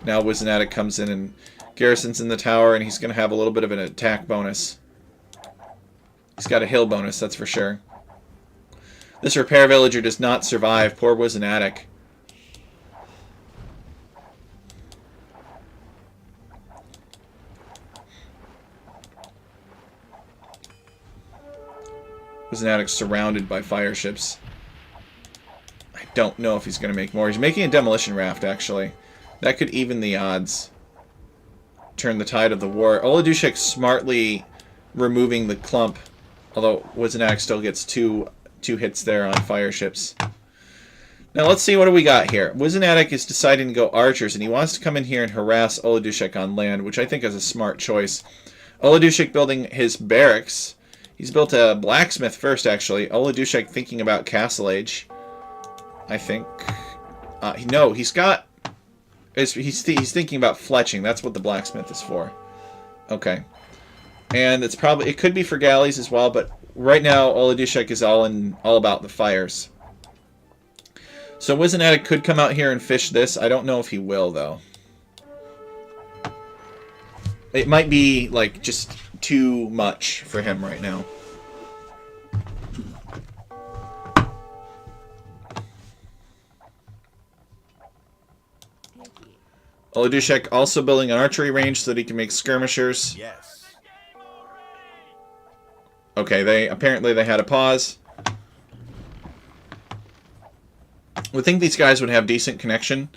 Now Wizenatic comes in and garrisons in the tower, and he's going to have a little bit of an attack bonus. He's got a hill bonus, that's for sure. This repair villager does not survive. Poor Wizenatic. Wizenatic's surrounded by fire ships. I don't know if he's going to make more. He's making a demolition raft, actually. That could even the odds. Turn the tide of the war. Oladushek smartly removing the clump. Although Wizenatic still gets two hits there on fire ships. Now let's see, what do we got here? Wizenatic is deciding to go archers, and he wants to come in here and harass Oladushek on land, which I think is a smart choice. Oladushek building his barracks. He's built a blacksmith first, actually. Oladushek thinking about Castle Age, I think. No, he's got... He's thinking about fletching. That's what the blacksmith is for. Okay. And it could be for galleys as well, but right now Oladushek is all about the fires. So Wizenatic could come out here and fish this. I don't know if he will, though. It might be like just too much for him right now. Oladushek also building an archery range so that he can make skirmishers. Yes. Okay, apparently they had a pause. Would think these guys would have decent connection.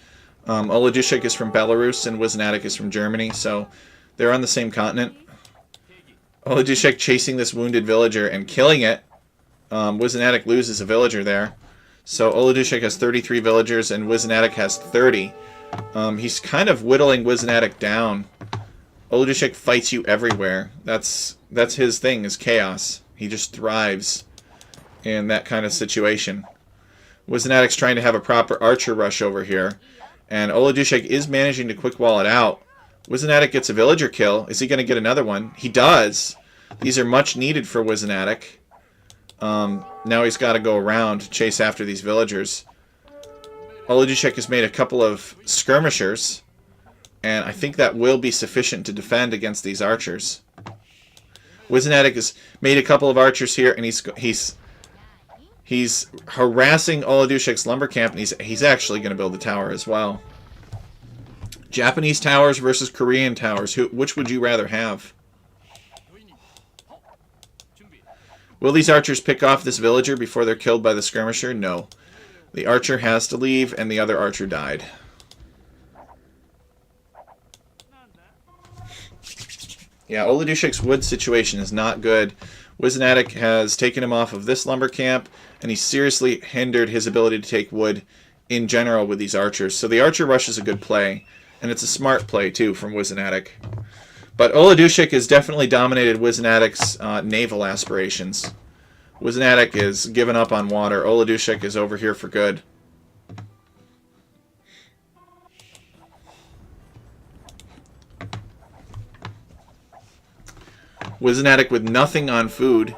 Oladushek is from Belarus and Wizenatic is from Germany, so they're on the same continent. Oladushek chasing this wounded villager and killing it. Wizenatic loses a villager there. So Oladushek has 33 villagers and Wizenatic has 30. He's kind of whittling Wizenatic down. Oladushek fights you everywhere. That's his thing, is chaos. He just thrives in that kind of situation. Wizenatic's trying to have a proper archer rush over here, and Oladushek is managing to quick wall it out. Wizenatic gets a villager kill. Is he going to get another one? He does. These are much needed for Wizenatic. Now he's got to go around to chase after these villagers. Oladushek has made a couple of skirmishers, and I think that will be sufficient to defend against these archers. Wizenatic has made a couple of archers here, and he's harassing Oladushek's lumber camp, and he's actually going to build a tower as well. Japanese towers versus Korean towers. Which would you rather have? Will these archers pick off this villager before they're killed by the skirmisher? No. The archer has to leave, and the other archer died. Yeah, Oladushek's wood situation is not good. Wizenatic has taken him off of this lumber camp, and he seriously hindered his ability to take wood in general with these archers. So the archer rush is a good play, and it's a smart play, too, from Wizenatic. But Oladushek has definitely dominated Wizenatic's naval aspirations. Wizenatic is giving up on water. Oladushek is over here for good. Wizenatic with nothing on food.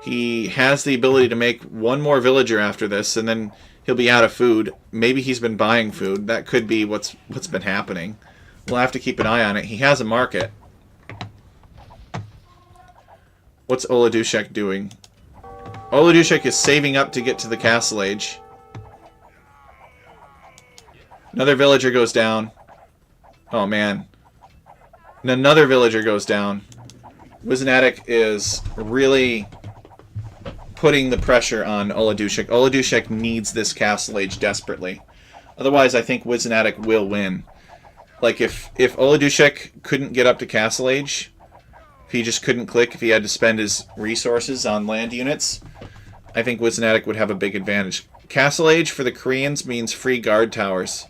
He has the ability to make one more villager after this, and then he'll be out of food. Maybe he's been buying food. That could be what's been happening. We'll have to keep an eye on it. He has a market. What's Oladushek doing? Oladushek is saving up to get to the Castle Age. Another villager goes down. Oh, man. And another villager goes down. Wizenatic is really putting the pressure on Oladushek. Oladushek needs this Castle Age desperately. Otherwise, I think Wizenatic will win. Like, if Oladushek couldn't get up to Castle Age, if he just couldn't click, if he had to spend his resources on land units, I think Wizenatic would have a big advantage. Castle Age for the Koreans means free guard towers.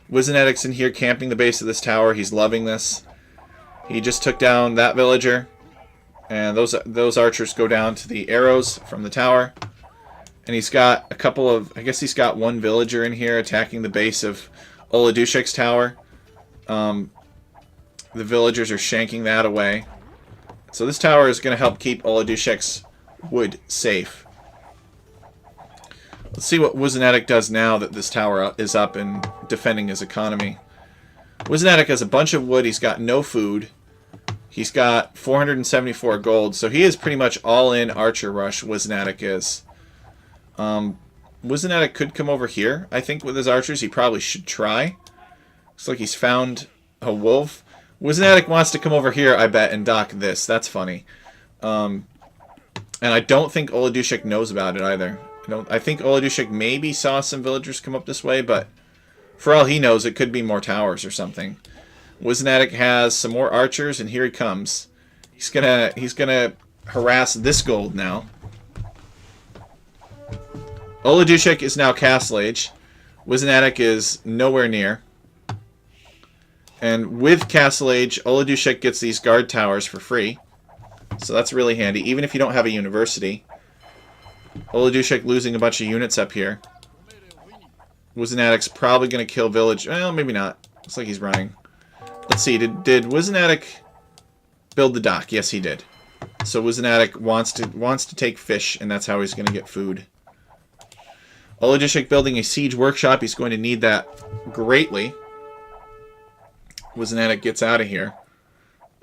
Wizenatic's in here camping the base of this tower. He's loving this. He just took down that villager. And those archers go down to the arrows from the tower. And he's got a couple of... I guess he's got one villager in here attacking the base of Oladushek's tower. The villagers are shanking that away. So this tower is going to help keep Oladushek's wood safe. Let's see what Wizenatic does now that this tower is up and defending his economy. Wizenatic has a bunch of wood. He's got no food. He's got 474 gold, so he is pretty much all in Archer Rush, Wizenatic is. Wizenatic could come over here, I think, with his archers. He probably should try. Looks like he's found a wolf. Wizenatic wants to come over here, I bet, and dock this. That's funny. And I don't think Oladushek knows about it either. I think Oladushek maybe saw some villagers come up this way, but for all he knows, it could be more towers or something. Wizenatic has some more archers, and here he comes. He's gonna harass this gold now. Oladushek is now Castle Age. Wizenatic is nowhere near. And with Castle Age, Oladushek gets these guard towers for free. So that's really handy, even if you don't have a university. Oladushek losing a bunch of units up here. Wizenatic's probably going to kill village. Well, maybe not. Looks like he's running. Let's see. Did Wizenatic build the dock? Yes, he did. So Wizenatic wants to take fish, and that's how he's going to get food. Oladushek building a siege workshop. He's going to need that greatly. Wizenatic gets out of here.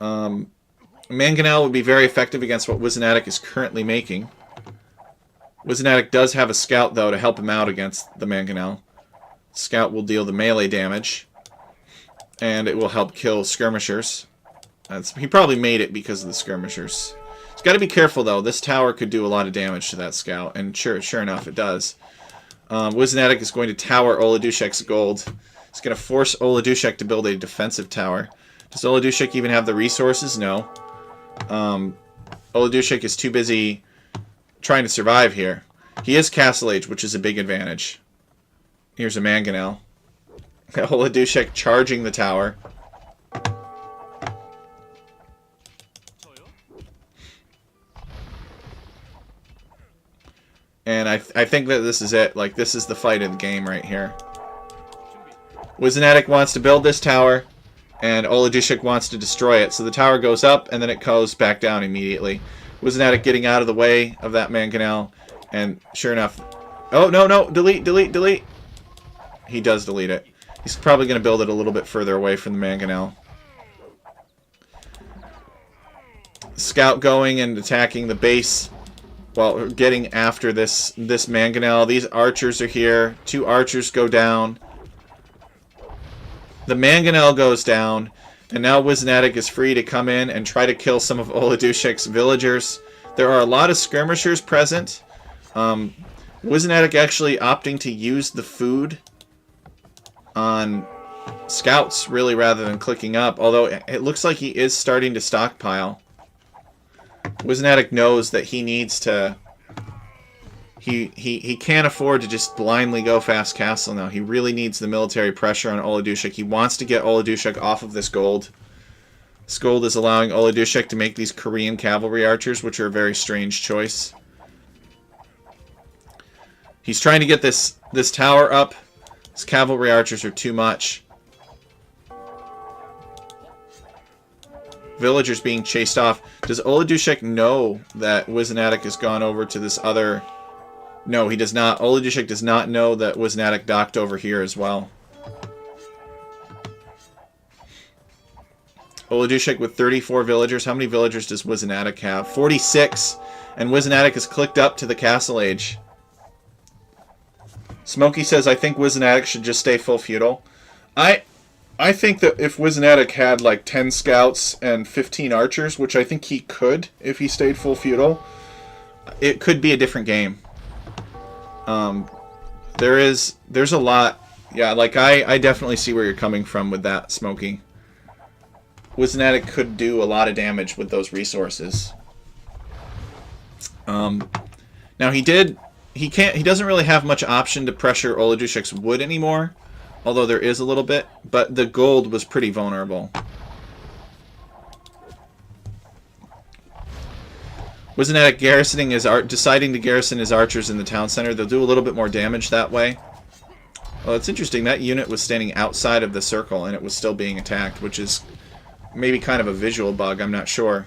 Mangonel would be very effective against what Wizenatic is currently making. Wizenatic does have a scout, though, to help him out against the Mangonel. Scout will deal the melee damage, and it will help kill skirmishers. He probably made it because of the skirmishers. He's got to be careful, though. This tower could do a lot of damage to that scout, and sure enough, it does. Wizenatic is going to tower Oladushek's gold. He's going to force Oladushek to build a defensive tower. Does Oladushek even have the resources? No. Oladushek is too busy trying to survive here. He is Castle Age, which is a big advantage. Here's a Mangonel. Oladushek charging the tower. And I think that this is it. Like, this is the fight of the game right here. Wizenatic wants to build this tower, and Oladushek wants to destroy it. So the tower goes up, and then it goes back down immediately. Wizenatic getting out of the way of that Mangonel, and sure enough... Oh, no, delete, delete, delete! He does delete it. He's probably going to build it a little bit further away from the Mangonel. Scout going and attacking the base. Well, getting after this Mangonel. These archers are here. 2 archers go down. The Mangonel goes down. And now Wizenatic is free to come in and try to kill some of Oladushek's villagers. There are a lot of skirmishers present. Wizenatic actually opting to use the food on scouts, really, rather than clicking up. Although it looks like he is starting to stockpile. Wizenatic knows that he needs to... He can't afford to just blindly go fast castle now. He really needs the military pressure on Oladushek. He wants to get Oladushek off of this gold. This gold is allowing Oladushek to make these Korean cavalry archers, which are a very strange choice. He's trying to get this tower up. His cavalry archers are too much. villagers being chased off. Does Oladushek know that Wisnatic has gone over to this other... No, he does not. Oladushek does not know that Wisnatic docked over here as well. Oladushek with 34 villagers. How many villagers does Wisnatic have? 46! And Wisnatic is clicked up to the Castle Age. Smokey says, I think Wisnatic should just stay full feudal. I think that if Wisnatic had like 10 scouts and 15 archers, which I think he could if he stayed full feudal, it could be a different game. There's a lot. Yeah, like I definitely see where you're coming from with that, Smokey. Wisnatic could do a lot of damage with those resources. Now he doesn't really have much option to pressure Oladushek's wood anymore, although there is a little bit, but the gold was pretty vulnerable. Wisnatic garrisoning deciding to garrison his archers in the town center. They'll do a little bit more damage that way. Well, it's interesting. That unit was standing outside of the circle, and it was still being attacked, which is maybe kind of a visual bug. I'm not sure.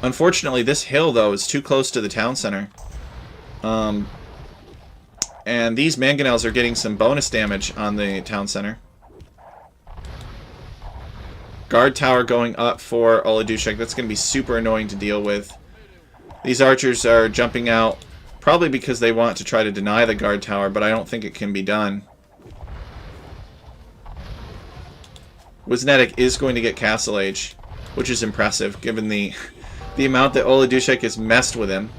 Unfortunately, this hill, though, is too close to the town center. And these mangonels are getting some bonus damage on the town center. Guard tower going up for Oladushek. That's going to be super annoying to deal with. These archers are jumping out, probably because they want to try to deny the guard tower, but I don't think it can be done. Wisnatic is going to get Castle Age, which is impressive, given the amount that Oladushek has messed with him.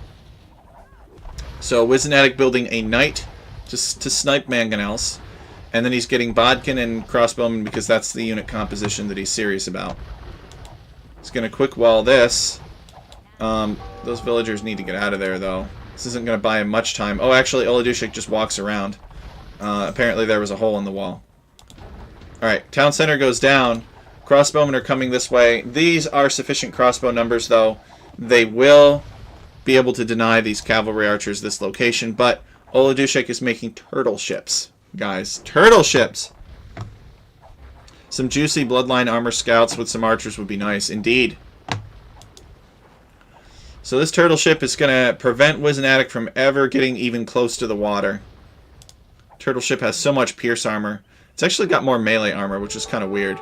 So Wisnatic building a knight to snipe mangonels, and then he's getting Bodkin and crossbowmen because that's the unit composition that he's serious about. He's going to quick wall this. Those villagers need to get out of there, though. This isn't going to buy him much time. Oh, actually, Oladushek just walks around. Apparently there was a hole in the wall. Alright, town center goes down. Crossbowmen are coming this way. These are sufficient crossbow numbers, though. They will be able to deny these cavalry archers this location, but Oladushek is making turtle ships, guys. Turtle ships! Some juicy bloodline armor scouts with some archers would be nice, indeed. So this turtle ship is going to prevent Wisnatic from ever getting even close to the water. Turtle ship has so much pierce armor. It's actually got more melee armor, which is kind of weird.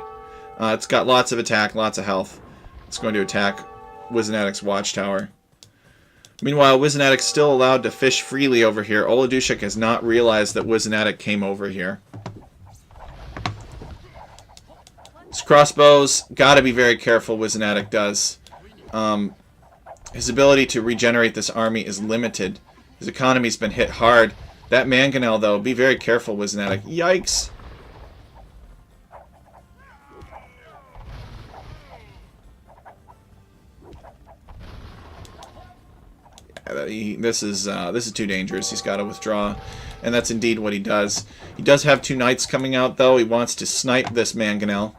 It's got lots of attack, lots of health. It's going to attack Wisnatic's watchtower. Meanwhile, Wisnatic's still allowed to fish freely over here. Oladushek has not realized that Wisnatic came over here. His crossbows, gotta be very careful, Wisnatic does. His ability to regenerate this army is limited. His economy's been hit hard. That mangonel, though, be very careful, Wisnatic. Yikes! This is too dangerous. He's got to withdraw, and that's indeed what he does. He does have two knights coming out, though. He wants to snipe this mangonel.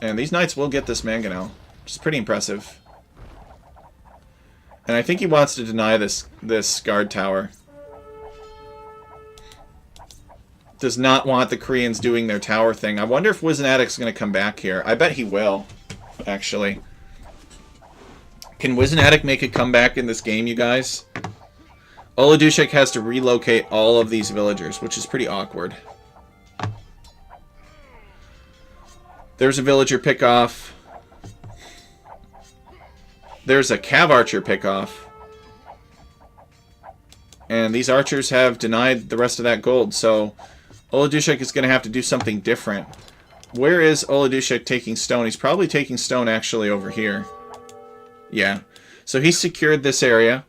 And these knights will get this mangonel, which is pretty impressive. And I think he wants to deny this guard tower. Does not want the Koreans doing their tower thing. I wonder if Wisnatic's going to come back here. I bet he will, actually. Can Wisnatic make a comeback in this game, you guys? Oladushek has to relocate all of these villagers, which is pretty awkward. There's a villager pickoff. There's a cav archer pickoff. And these archers have denied the rest of that gold, so Oladushek is going to have to do something different. Where is Oladushek taking stone? He's probably taking stone actually over here. Yeah. So he's secured this area.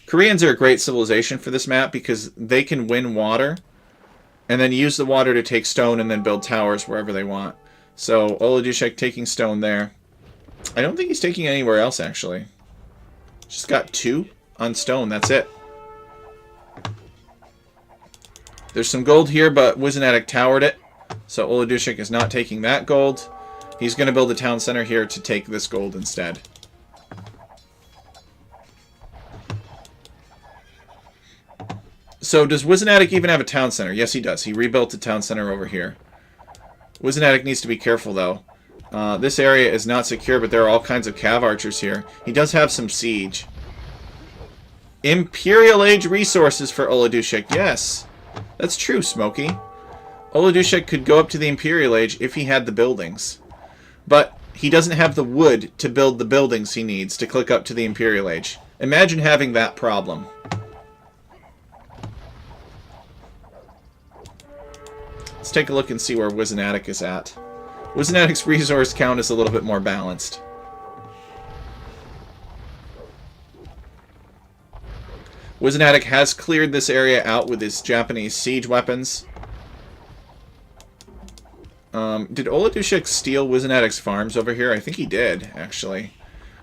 Koreans are a great civilization for this map because they can win water and then use the water to take stone and then build towers wherever they want. So Oladushek taking stone there. I don't think he's taking anywhere else, actually. Just got 2 on stone. That's it. There's some gold here, but Wisnatic towered it. So Oladushek is not taking that gold. He's going to build a town center here to take this gold instead. So does Wizanatic even have a town center? Yes, he does. He rebuilt a town center over here. Wizanatic needs to be careful, though. This area is not secure, but there are all kinds of cav archers here. He does have some siege. Imperial Age resources for Oladushek. Yes, that's true, Smokey. Oladushek could go up to the Imperial Age if he had the buildings. But he doesn't have the wood to build the buildings he needs to click up to the Imperial Age. Imagine having that problem. Let's take a look and see where Wizanatic is at. Wizanatic's resource count is a little bit more balanced. Wizanatic has cleared this area out with his Japanese siege weapons. Did Oladushek steal Wizanatic's farms over here? I think he did, actually.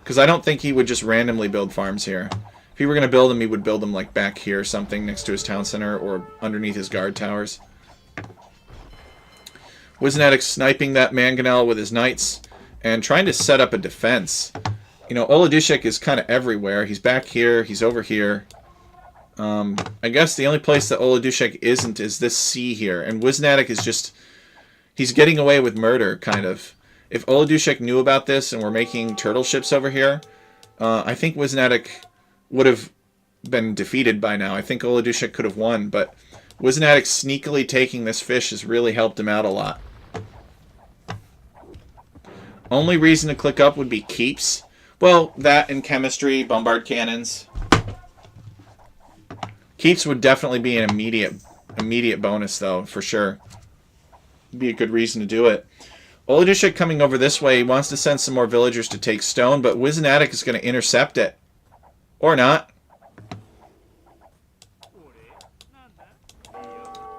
Because I don't think he would just randomly build farms here. If he were going to build them, he would build them like back here or something next to his town center or underneath his guard towers. Wizanatic sniping that mangonel with his knights and trying to set up a defense. You know, Oladushek is kind of everywhere. He's back here. He's over here. I guess the only place that Oladushek isn't is this sea here. And Wizanatic is just... He's getting away with murder, kind of. If Oladushek knew about this and were making turtle ships over here, I think Wizanatic would have been defeated by now. I think Oladushek could have won, but Wizanatic sneakily taking this fish has really helped him out a lot. Only reason to click up would be keeps. Well, that and chemistry, bombard cannons. Keeps would definitely be an immediate bonus, though, for sure. Be a good reason to do it. Oladushek coming over this way, he wants to send some more villagers to take stone, but Wizanatic is going to intercept it. Or not.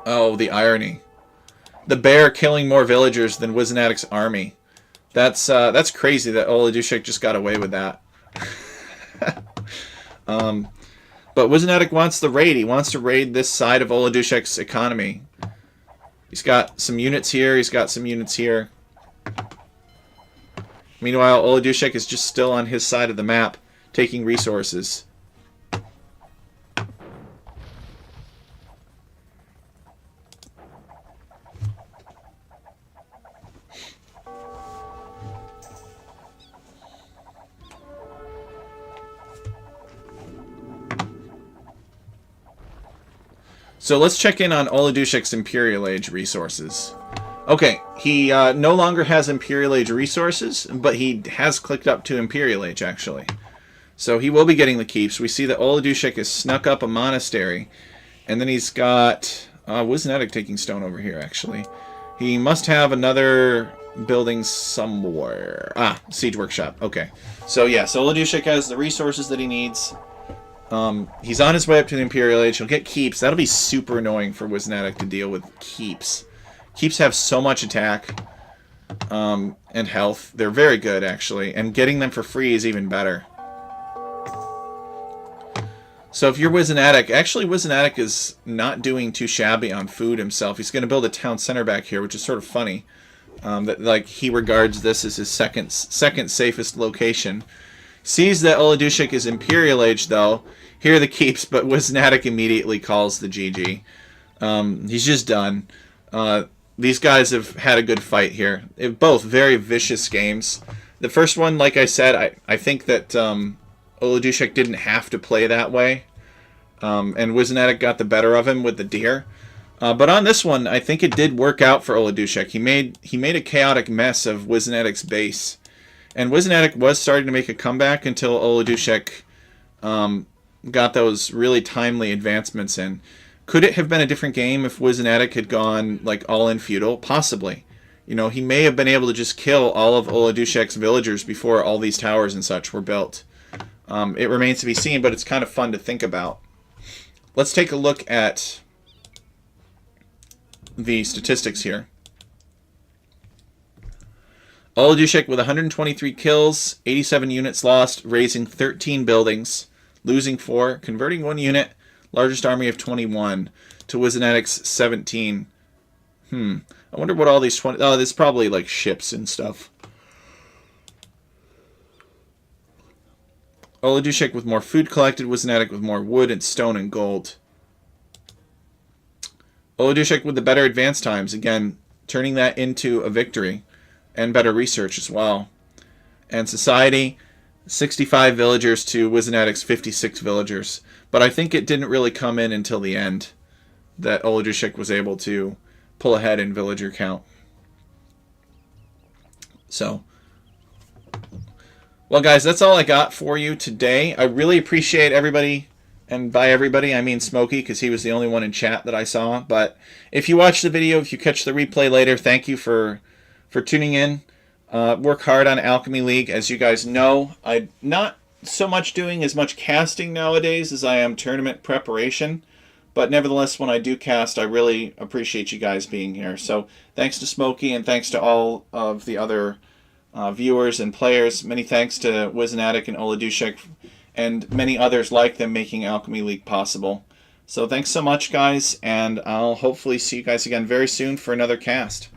Oh, the irony. The bear killing more villagers than Wizanatic's army. That's crazy that Oladushek just got away with that. But Wizanatic wants the raid. He wants to raid this side of Oladushek's economy. He's got some units here. He's got some units here. Meanwhile, Oladushek is just still on his side of the map, taking resources. So let's check in on Oladushek's Imperial Age resources. Okay, he no longer has Imperial Age resources, but he has clicked up to Imperial Age, actually. So he will be getting the keeps. We see that Oladushek has snuck up a monastery, and then he's got Wizanatic taking stone over here, actually. He must have another building somewhere. Ah, Siege Workshop. Okay. So yeah, so Oladushek has the resources that he needs. He's on his way up to the Imperial Age. He'll get keeps. That'll be super annoying for Wizanatic to deal with keeps. Keeps have so much attack and health. They're very good, actually. And getting them for free is even better. So if you're Wizanatic, actually Wizanatic is not doing too shabby on food himself. He's going to build a town center back here, which is sort of funny. That like he regards this as his second safest location. Sees that Oladushek is Imperial Age, though. Here are the keeps, but Wizanatic immediately calls the GG. He's just done. These guys have had a good fight here. Both very vicious games. The first one, like I said, I think that Oladushek didn't have to play that way. And Wizanatic got the better of him with the deer. But on this one, I think it did work out for Oladushek. He made a chaotic mess of Wizanatic's base. And Wizanatic was starting to make a comeback until Oladushek got those really timely advancements in. Could it have been a different game if Wizanatic had gone like all-in feudal? Possibly. You know, he may have been able to just kill all of Oladushek's villagers before all these towers and such were built. It remains to be seen, but it's kind of fun to think about. Let's take a look at the statistics here. Oladushek with 123 kills, 87 units lost, raising 13 buildings, losing 4, converting 1 unit, largest army of 21, to Wizanatic's 17. I wonder what all these 20... Oh, there's probably like ships and stuff. Oladushek with more food collected, Wizanatic with more wood and stone and gold. Oladushek with the better advance times, again, turning that into a victory, and better research as well. And Society, 65 villagers to Wizenatic's 56 villagers. But I think it didn't really come in until the end that Oladushek was able to pull ahead in villager count. So, well, guys, that's all I got for you today. I really appreciate everybody, and by everybody I mean Smokey, because he was the only one in chat that I saw. But if you watch the video, if you catch the replay later, thank you for tuning in. Work hard on Alchemy League. As you guys know, I'm not so much doing as much casting nowadays as I am tournament preparation. But nevertheless, when I do cast, I really appreciate you guys being here. So thanks to Smokey, and thanks to all of the other viewers and players. Many thanks to Wizenatic and Oladushek, and many others like them making Alchemy League possible. So thanks so much, guys, and I'll hopefully see you guys again very soon for another cast.